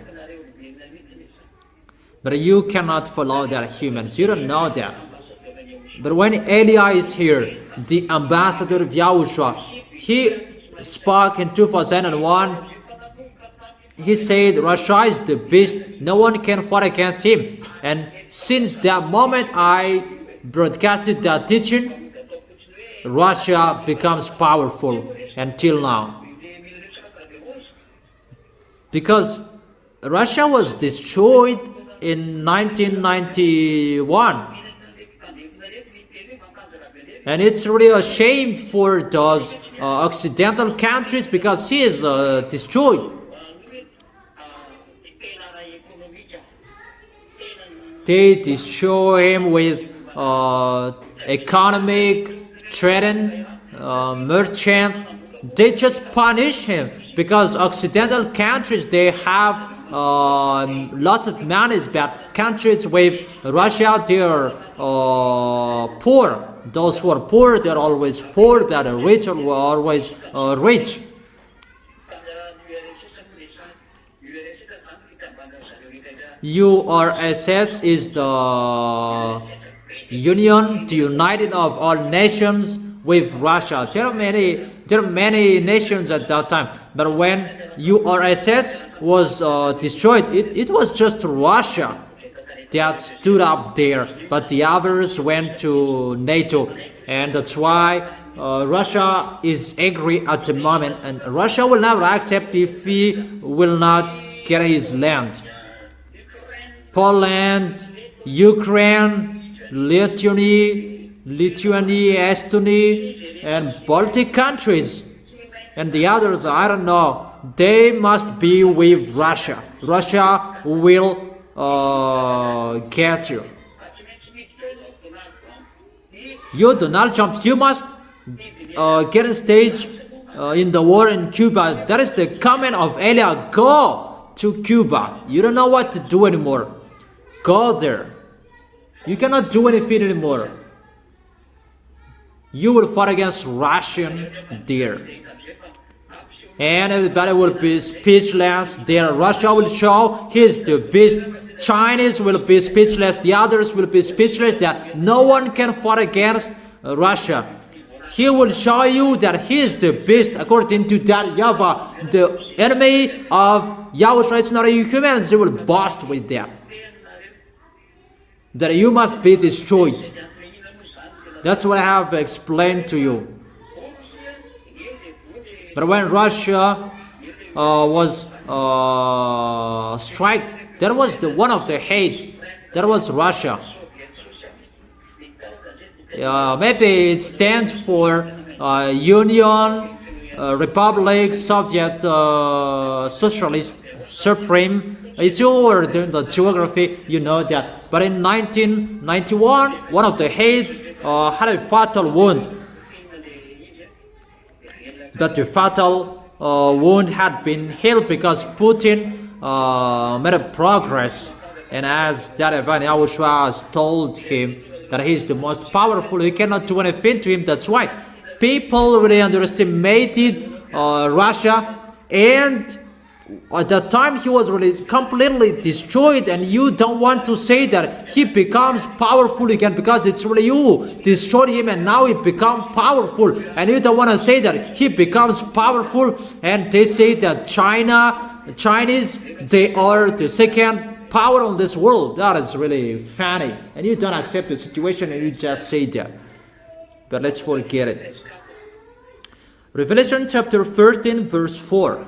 But you cannot follow that, humans. You don't know that. But when Elia is here, the ambassador of YAHOSHUA, he spoke in 2001. He said Russia is the beast. No one can fight against him. And since that moment I broadcasted that teaching, Russia becomes powerful until now. Because Russia was destroyed in 1991, and it's really a shame for those Occidental countries because he is destroyed. They destroy him with economic, trading, merchant. They just punish him because Occidental countries, they have lots of money, but countries with Russia, they are poor. Those who are poor, they are always poor, but the rich are always rich. URSS is the Union, the United of all nations with Russia. There are many nations at that time. But when URSS was destroyed, it was just Russia that stood up there. But the others went to NATO, and that's why Russia is angry at the moment, and Russia will never accept if he will not get his land. Poland, Ukraine, Lithuania, Estonia, and Baltic countries, and the others, I don't know, they must be with Russia. Russia will get you. You, Donald Trump, you must get a stage in the war in Cuba. That is the comment of Elia. Go to Cuba. You don't know what to do anymore. Go there. You cannot do anything anymore. You will fight against Russian there. And everybody will be speechless there. Russia will show he is the best. Chinese will be speechless. The others will be speechless that no one can fight against Russia. He will show you that he is the best according to that YAHVAH. The enemy of YAHOSHUA is not a human. They will burst with that. That you must be destroyed. That's what I have explained to you. But when Russia was struck, that was one of the hate. That was Russia. Maybe it stands for Union, Republic, Soviet, Socialist, Supreme. It's over during the geography, you know that. But in 1991, one of the heads had a fatal wound. But the fatal wound had been healed because Putin made a progress. And as that event, YAHOSHUA has told him that he is the most powerful, he cannot do anything to him. That's why people really underestimated Russia, and at that time he was really completely destroyed, and you don't want to say that he becomes powerful again because it's really you destroyed him and now he becomes powerful, and you don't want to say that he becomes powerful. And they say that Chinese, they are the second power on this world. That is really funny, and you don't accept the situation and you just say that. But let's forget it. Revelation chapter 13 verse 4.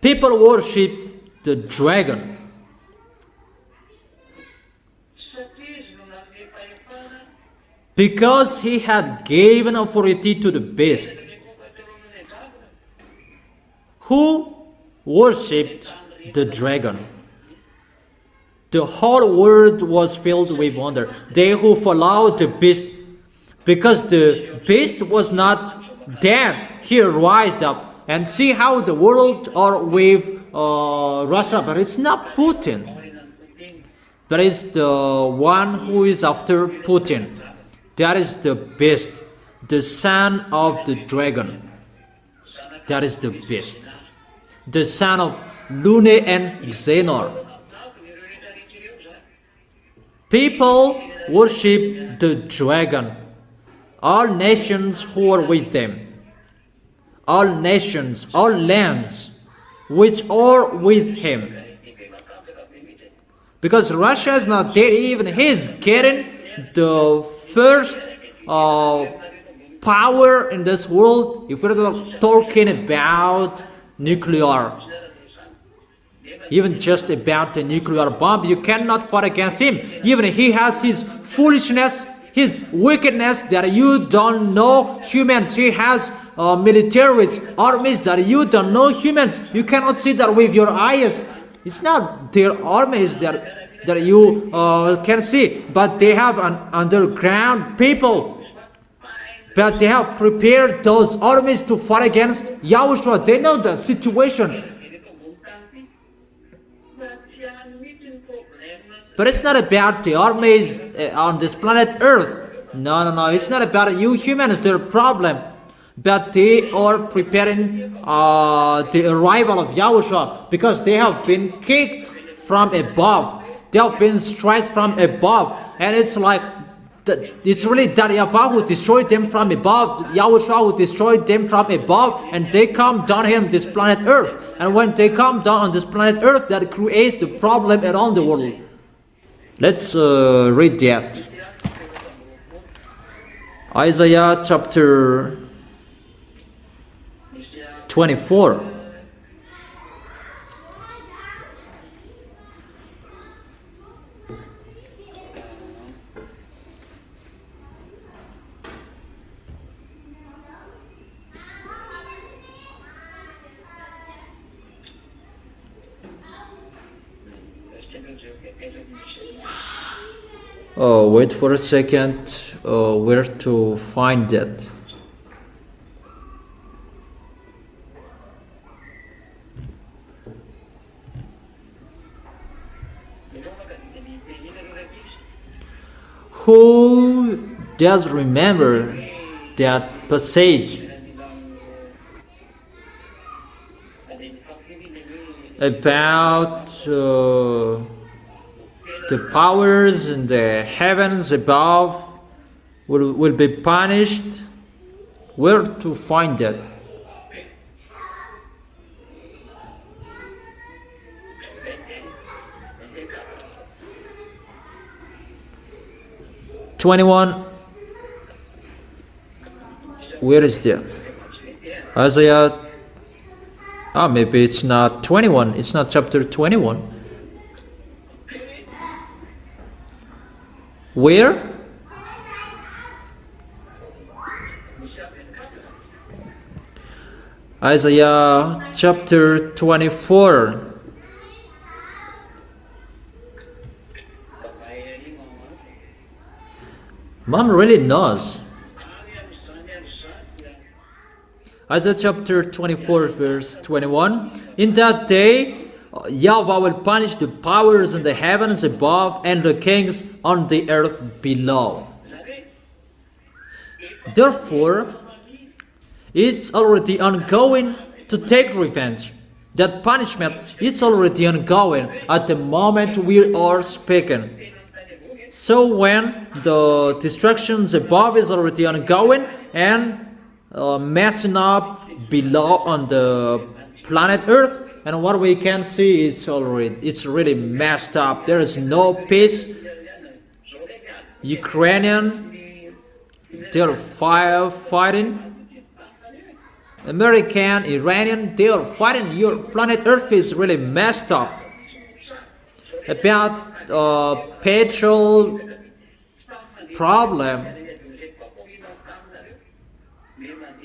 People worship the dragon because he had given authority to the beast. Who worshipped the dragon? The whole world was filled with wonder. They who followed the beast, because the beast was not dead, he rised up. And see how the world are with Russia, but it's not Putin. But it's the one who is after Putin. That is the beast, the son of the dragon. That is the beast, the son of Lune and Xenor. People worship the dragon. All nations who are with them. All nations, all lands, which are with him. Because Russia is not dead, even he is getting the first power in this world. If we're talking about nuclear, even just about the nuclear bomb, you cannot fight against him. Even he has his foolishness, his wickedness that you don't know humans. He has militaries, armies that you don't know humans. You cannot see that with your eyes. It's not their armies that you can see, but they have an underground people. But they have prepared those armies to fight against YAHOSHUA. They know the situation. But it's not about the armies on this planet Earth. No. It's not about you humans, their problem. But they are preparing the arrival of YAHOSHUA because they have been kicked from above. They have been struck from above, and it's like it's really that YAHVAH who destroyed them from above, YAHOSHUA who destroyed them from above, and they come down here on this planet Earth. And when they come down on this planet Earth, that creates the problem around the world. Let's read that. Isaiah chapter 24. Wait for a second. Where to find that? Who does remember that passage about the powers in the heavens above will be punished? Where to find that? Where is that? Isaiah. Maybe it's not 21. It's not chapter 21. Where? Isaiah chapter 24. Mom really knows. Isaiah chapter 24 verse 21. In that day, YAHVAH will punish the powers in the heavens above and the kings on the earth below. Therefore, it's already ongoing to take revenge. That punishment is already ongoing at the moment we are speaking. So when the destructions above is already ongoing and messing up below on the planet Earth, and what we can see, it's really messed up. There is no peace. Ukrainian, they're fighting. American, Iranian, they are fighting. Your planet Earth is really messed up. About petrol problem.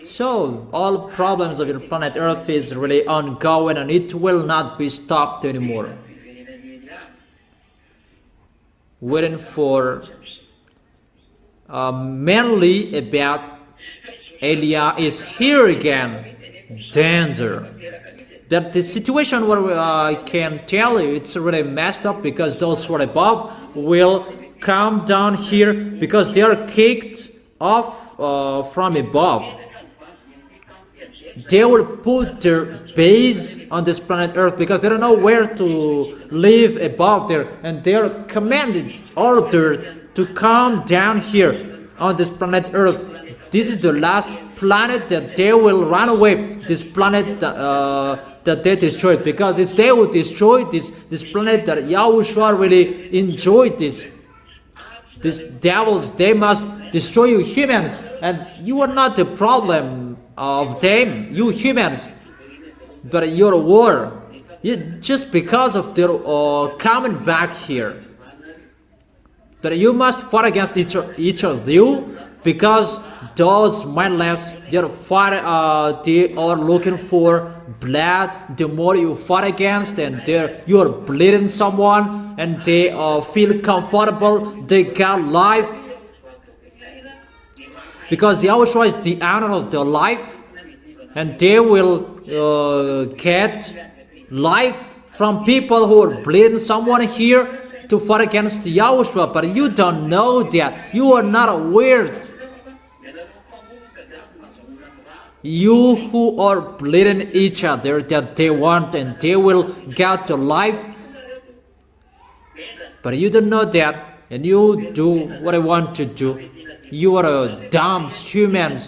So all problems of your planet Earth is really ongoing, and it will not be stopped anymore. Waiting for mainly about Elia is here again. Danger. That the situation where I can tell you it's really messed up, because those who are above will come down here because they are kicked off from above. They will put their base on this planet Earth because they don't know where to live above there, and they are commanded, ordered to come down here on this planet Earth. This is the last planet that they will run away. This planet that they destroyed, because it's they who destroyed this planet that YAHOSHUA really enjoyed this. These devils, they must destroy you humans, and you are not the problem of them, you humans, but your war. Just because of their coming back here. But you must fight against each of you, because those mindless, they are looking for blood. The more you fight against, and you are bleeding someone, and they feel comfortable, they got life. Because YAHOSHUA is the honor of their life, and they will get life from people who are bleeding someone here to fight against YAHOSHUA. But you don't know that. You are not aware. You who are bleeding each other, that they want, and they will get to life. But you don't know that, and you do what I want to do. You are a dumb human.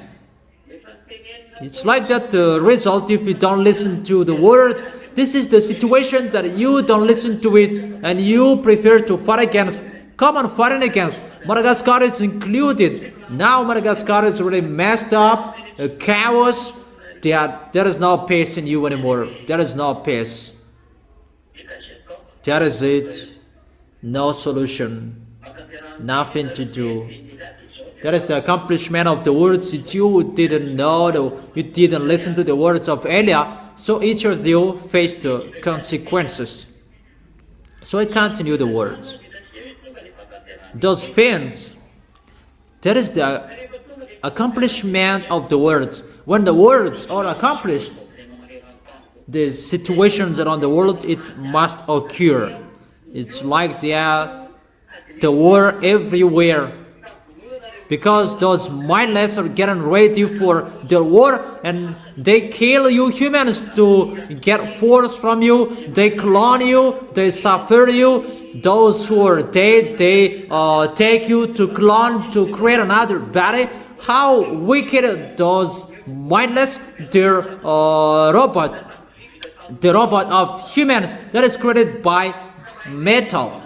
It's like that the result if you don't listen to the word. This is the situation that you don't listen to it and you prefer to fight against. Come on, fighting against. Madagascar is included. Now Madagascar is really messed up, a chaos. There is no peace in you anymore. There is no peace. That is it. No solution. Nothing to do. That is the accomplishment of the words that you didn't know, you didn't listen to the words of Elia, so each of you faced the consequences. So I continue the words. Those things, that is the accomplishment of the words. When the words are accomplished, the situations around the world, it must occur. It's like the war everywhere. Because those mindless are getting ready for the war and they kill you humans to get force from you. They clone you, they suffer you. Those who are dead, they take you to clone to create another body. How wicked those mindless, their robot. The robot of humans that is created by metal.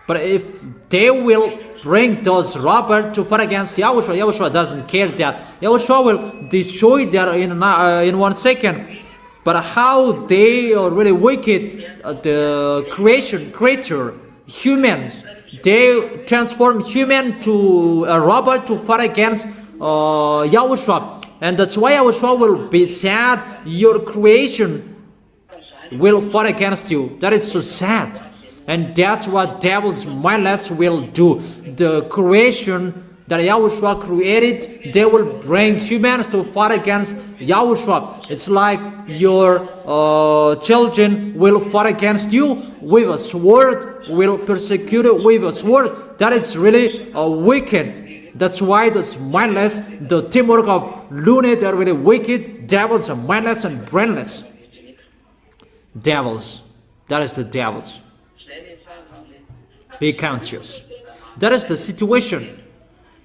But if they will bring those robots to fight against Yahushua, Yahushua doesn't care that. Yahushua will destroy that in 1 second. But how they are really wicked, the creature, humans, they transform human to a robot to fight against Yahushua. And that's why Yahushua will be sad. Your creation will fight against you. That is so sad. And that's what devils mindless will do. The creation that Yahushua created, they will bring humans to fight against Yahushua. It's like your children will fight against you with a sword, will persecute you with a sword. That is really wicked. That's why those mindless, the teamwork of Lune, they're really wicked. Devils are mindless and brainless. Devils. That is the devils. Be conscious. That is the situation.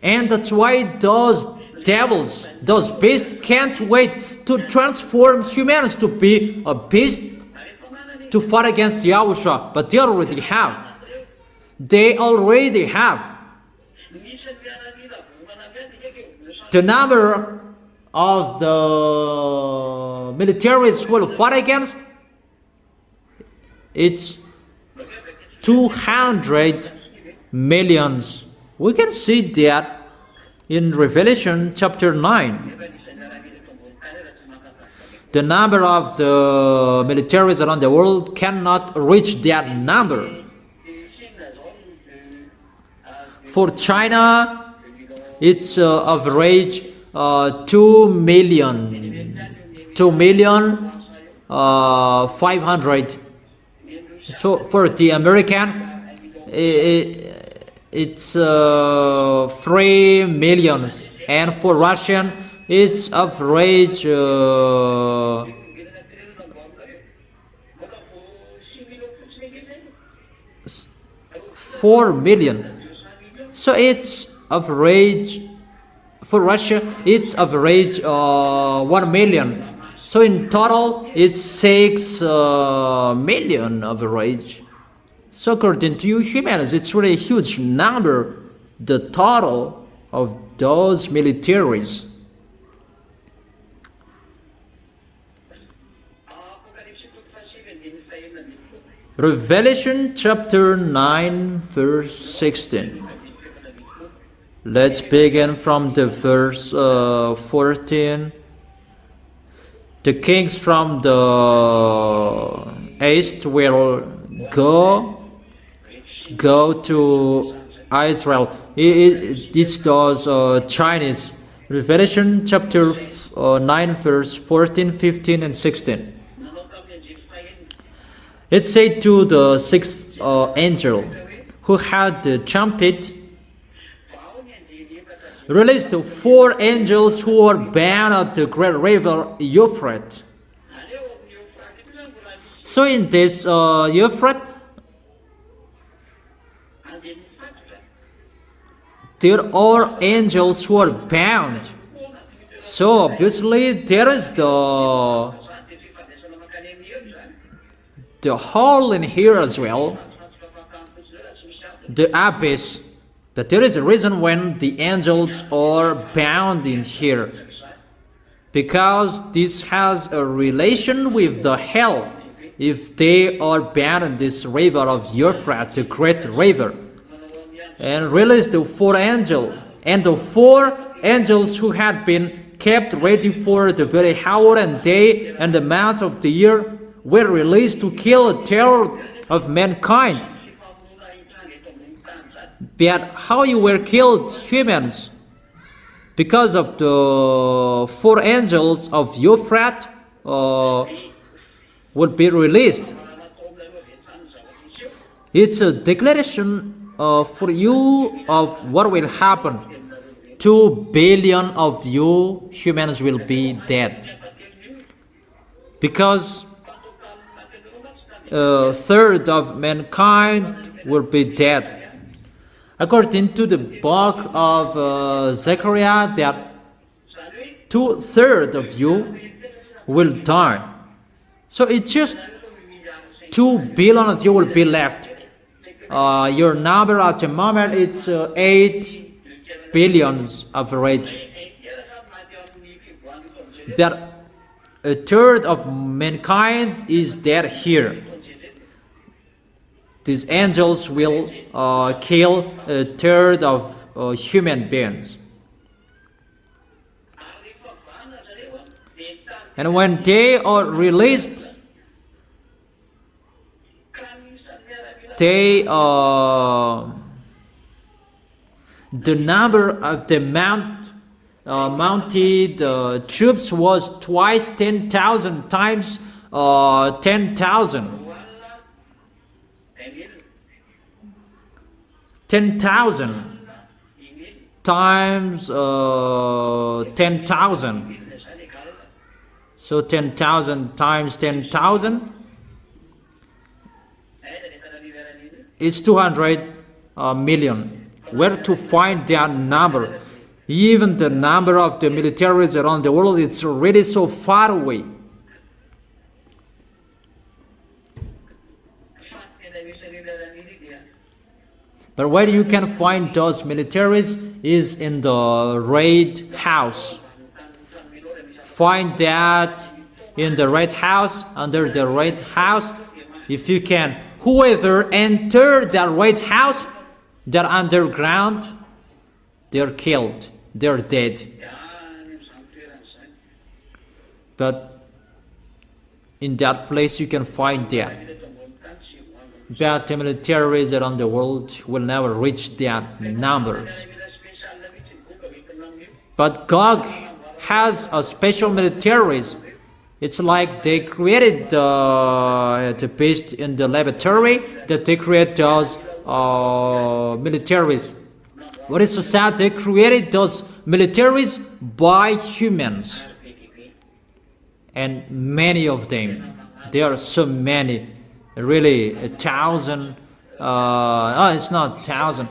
And that's why those devils, those beasts can't wait to transform humans to be a beast to fight against Yahushua. But they already have. They already have. The number of the militaries will fight against, it's 200 millions. We can see that in Revelation chapter 9. The number of the militaries around the world cannot reach that number. For China, it's average 2 million 500. So for the American, it's 3 million, and for Russian, it's average 4 million. So it's average for Russia, it's average 1 million. So in total, it's 6 million average. So according to you humans, it's really a huge number, the total of those militaries. Revelation chapter 9 verse 16. Let's begin from the verse 14. The kings from the east will go to Israel. It's those Chinese. Revelation chapter 9 verse 14, 15 and 16. It said to the sixth angel who had the trumpet, release the 4 angels who are bound at the great river Euphrates. So in this Euphrates, there are angels who are bound. So obviously there is the hole in here as well, the abyss. But there is a reason when the angels are bound in here, because this has a relation with the hell. If they are bound in this river of Euphrates, the great river, and released the four angels, and the four angels who had been kept ready for the very hour and day and the months of the year were released to kill a terror of mankind. But how you were killed, humans? Because of the four angels of Euphrates would be released. It's a declaration for you of what will happen. 2 billion of you humans will be dead, because a third of mankind will be dead. According to the book of Zechariah, that 2/3 of you will die. So it's just 2 billion of you will be left. Your number at the moment it's 8 billions average. That a third of mankind is dead here. These angels will kill a third of human beings. And when they are released, they the number of the mounted troops was twice 10,000 times 10,000. 10,000 times 10,000. So 10,000 times 10,000 is 200 million. Where to find that number? Even the number of the militaries around the world, it's already so far away. But where you can find those militaries is in the Red House. Find that in the Red House, under the Red House, if you can. Whoever entered that Red House, that underground, they're killed, they're dead. But in that place you can find that. But the militaries around the world will never reach that numbers. But God has a special militaries. It's like they created the beast in the laboratory, that they create those militaries. What is so sad? They created those militaries by humans, and many of them. There are so many. Really, 1,000. It's not 1,000.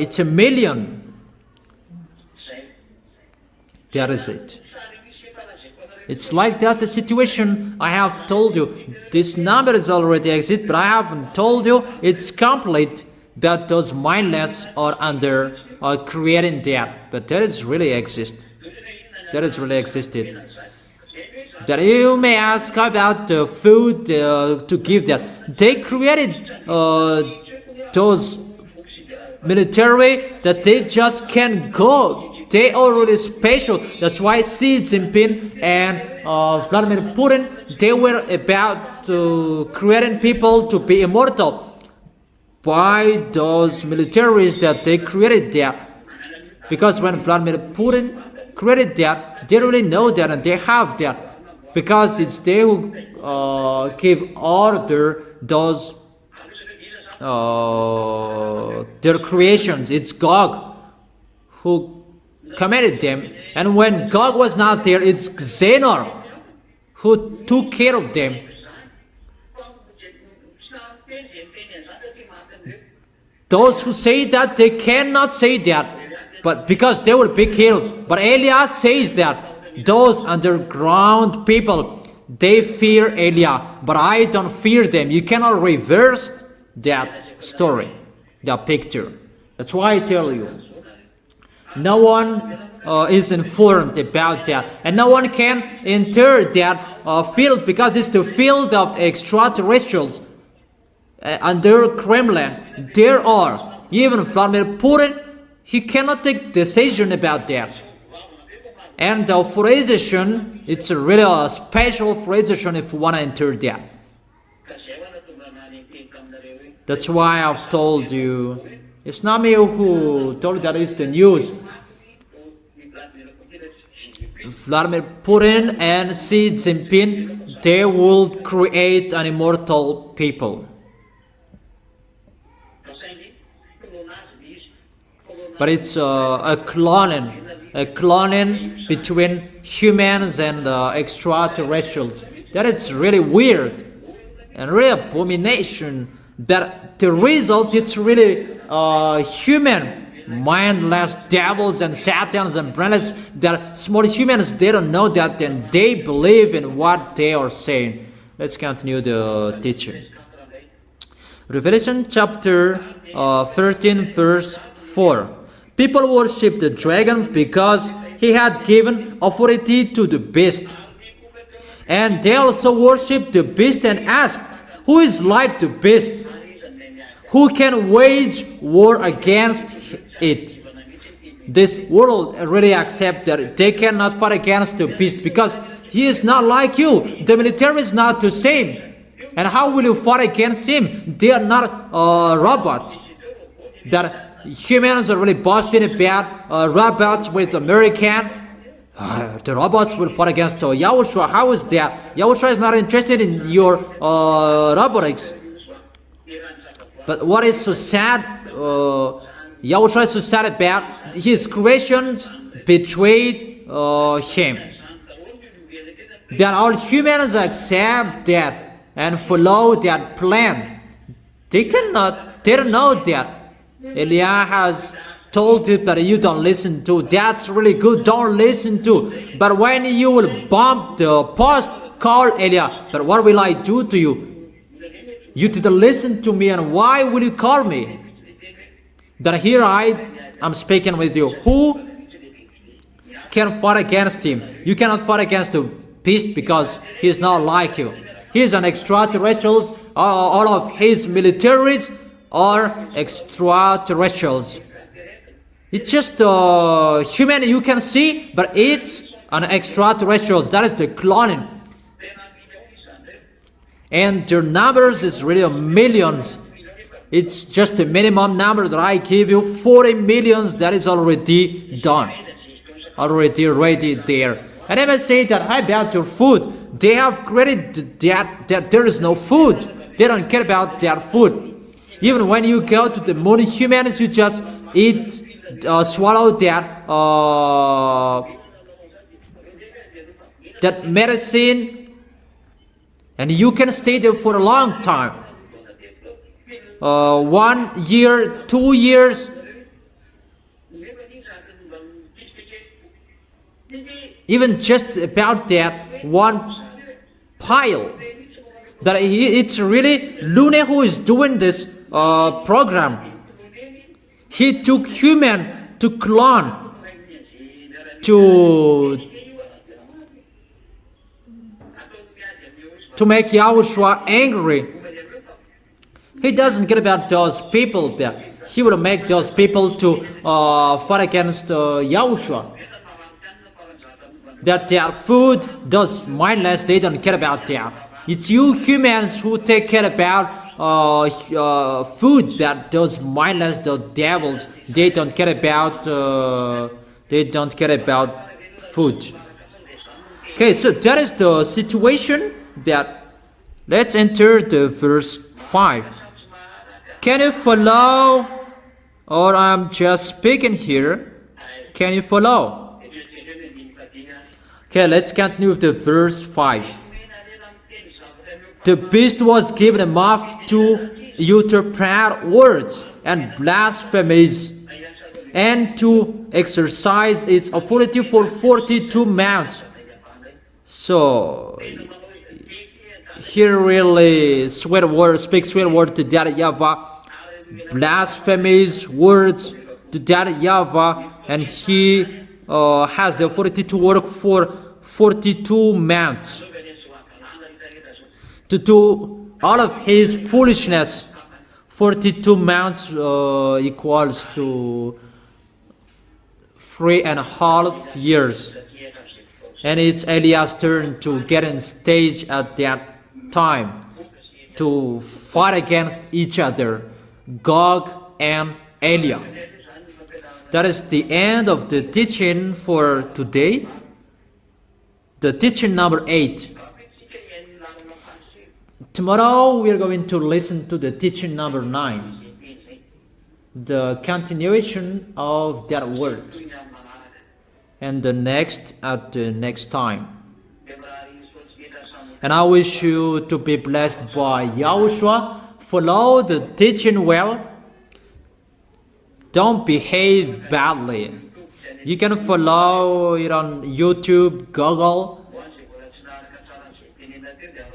It's 1,000,000. That is it. It's like that the situation I have told you. This number is already exist, but I haven't told you it's complete. That those mindless are under creating that. But that is really exist. That is really existed. That you may ask about the food to give that. They created those military that they just can't go. They are really special. That's why Xi Jinping and Vladimir Putin, they were about to creating people to be immortal by those militaries that they created there. Because when Vladimir Putin created that, they really know that and they have that. Because it's they who give order those their creations. It's Gog who committed them, and when Gog was not there, it's Xenor who took care of them. Those who say that, they cannot say that, but because they will be killed. But Eliah says that those underground people, they fear Eliah, but I don't fear them. You cannot reverse that story, that picture. That's why I tell you, no one is informed about that, and no one can enter that field, because it's the field of extraterrestrials. Under Kremlin, there are, even Vladimir Putin, he cannot take decision about that. And the authorization, it's really a special authorization if you want to enter that. That's why I've told you, it's not me who told you that, it's the news. Vladimir Putin and Xi Jinping, they will create an immortal people. But it's a cloning between humans and extraterrestrials. That is really weird and really abomination. But the result, it's really human, mindless devils and satans and brainless. That small humans, they don't know that, and they believe in what they are saying. Let's continue the teaching. Revelation chapter 13, verse 4. People worship the dragon because he had given authority to the beast. And they also worship the beast and asked, who is like the beast? Who can wage war against it? This world really accepts that they cannot fight against the beast because he is not like you. The military is not the same. And how will you fight against him? They are not a robot. That humans are really boasting about robots with American. The robots will fight against Yahushua. How is that? Yahushua is not interested in your robotics. But what is so sad, Yahushua is so sad about his creations betrayed him. That all humans accept that and follow that plan. They don't know that. Eliah has told you that you don't listen to. That's really good. Don't listen to. But when you will bomb the post, call Eliah. But what will I do to you? You didn't listen to me, and why will you call me? That here I'm speaking with you. Who can fight against him? You cannot fight against the beast because he is not like you. He is an extraterrestrial. All of his militaries are extraterrestrials. It's just human you can see, but it's an extraterrestrial. That is the cloning. And their numbers is really millions. It's just a minimum number that I give you. 40 millions, that is already done. Already ready there. And I must say that how about your food? They have created that there is no food. They don't care about their food. Even when you go to the moon, humans, you just eat, swallow that medicine, and you can stay there for a long time. 1 year, 2 years. Even just about that one pile. That it's really Lune who is doing this program. He took human to clone, to make Yahushua angry. He doesn't care about those people, but he will make those people to fight against Yahushua. That their food does mindless, they don't care about that. It's you humans who take care about food that does mindless, the devils. They don't care about food. Okay, so that is the situation. That let's enter the verse 5. Can you follow? Or I'm just speaking here. Can you follow? Okay, let's continue with the verse 5. The beast was given a mouth to utter proud words and blasphemies, and to exercise its authority for 42 months. So he really speaks sweet word to that YAHVAH, blasphemies words to that YAHVAH, and he has the authority to work for 42 months to do all of his foolishness. 42 months equals to 3.5 years. And it's Eliah's turn to get on stage at that time to fight against each other, Gog and Eliah. That is the end of the teaching for today. The teaching number 8. Tomorrow we are going to listen to the teaching number 9. The continuation of that word. And the next at the next time. And I wish you to be blessed by YAHOSHUA. Follow the teaching well. Don't behave badly. You can follow it on YouTube, Google.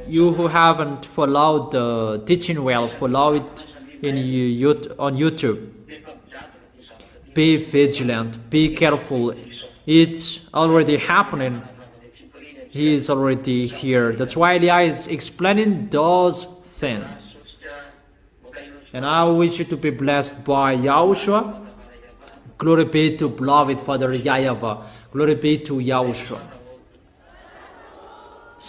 You who haven't followed the teaching well, follow it on YouTube. Be vigilant. Be careful. It's already happening. He is already here. That's why Eliah is explaining those things. And I wish you to be blessed by YAHOSHUA. Glory be to beloved Father YAHVAH. Glory be to YAHOSHUA.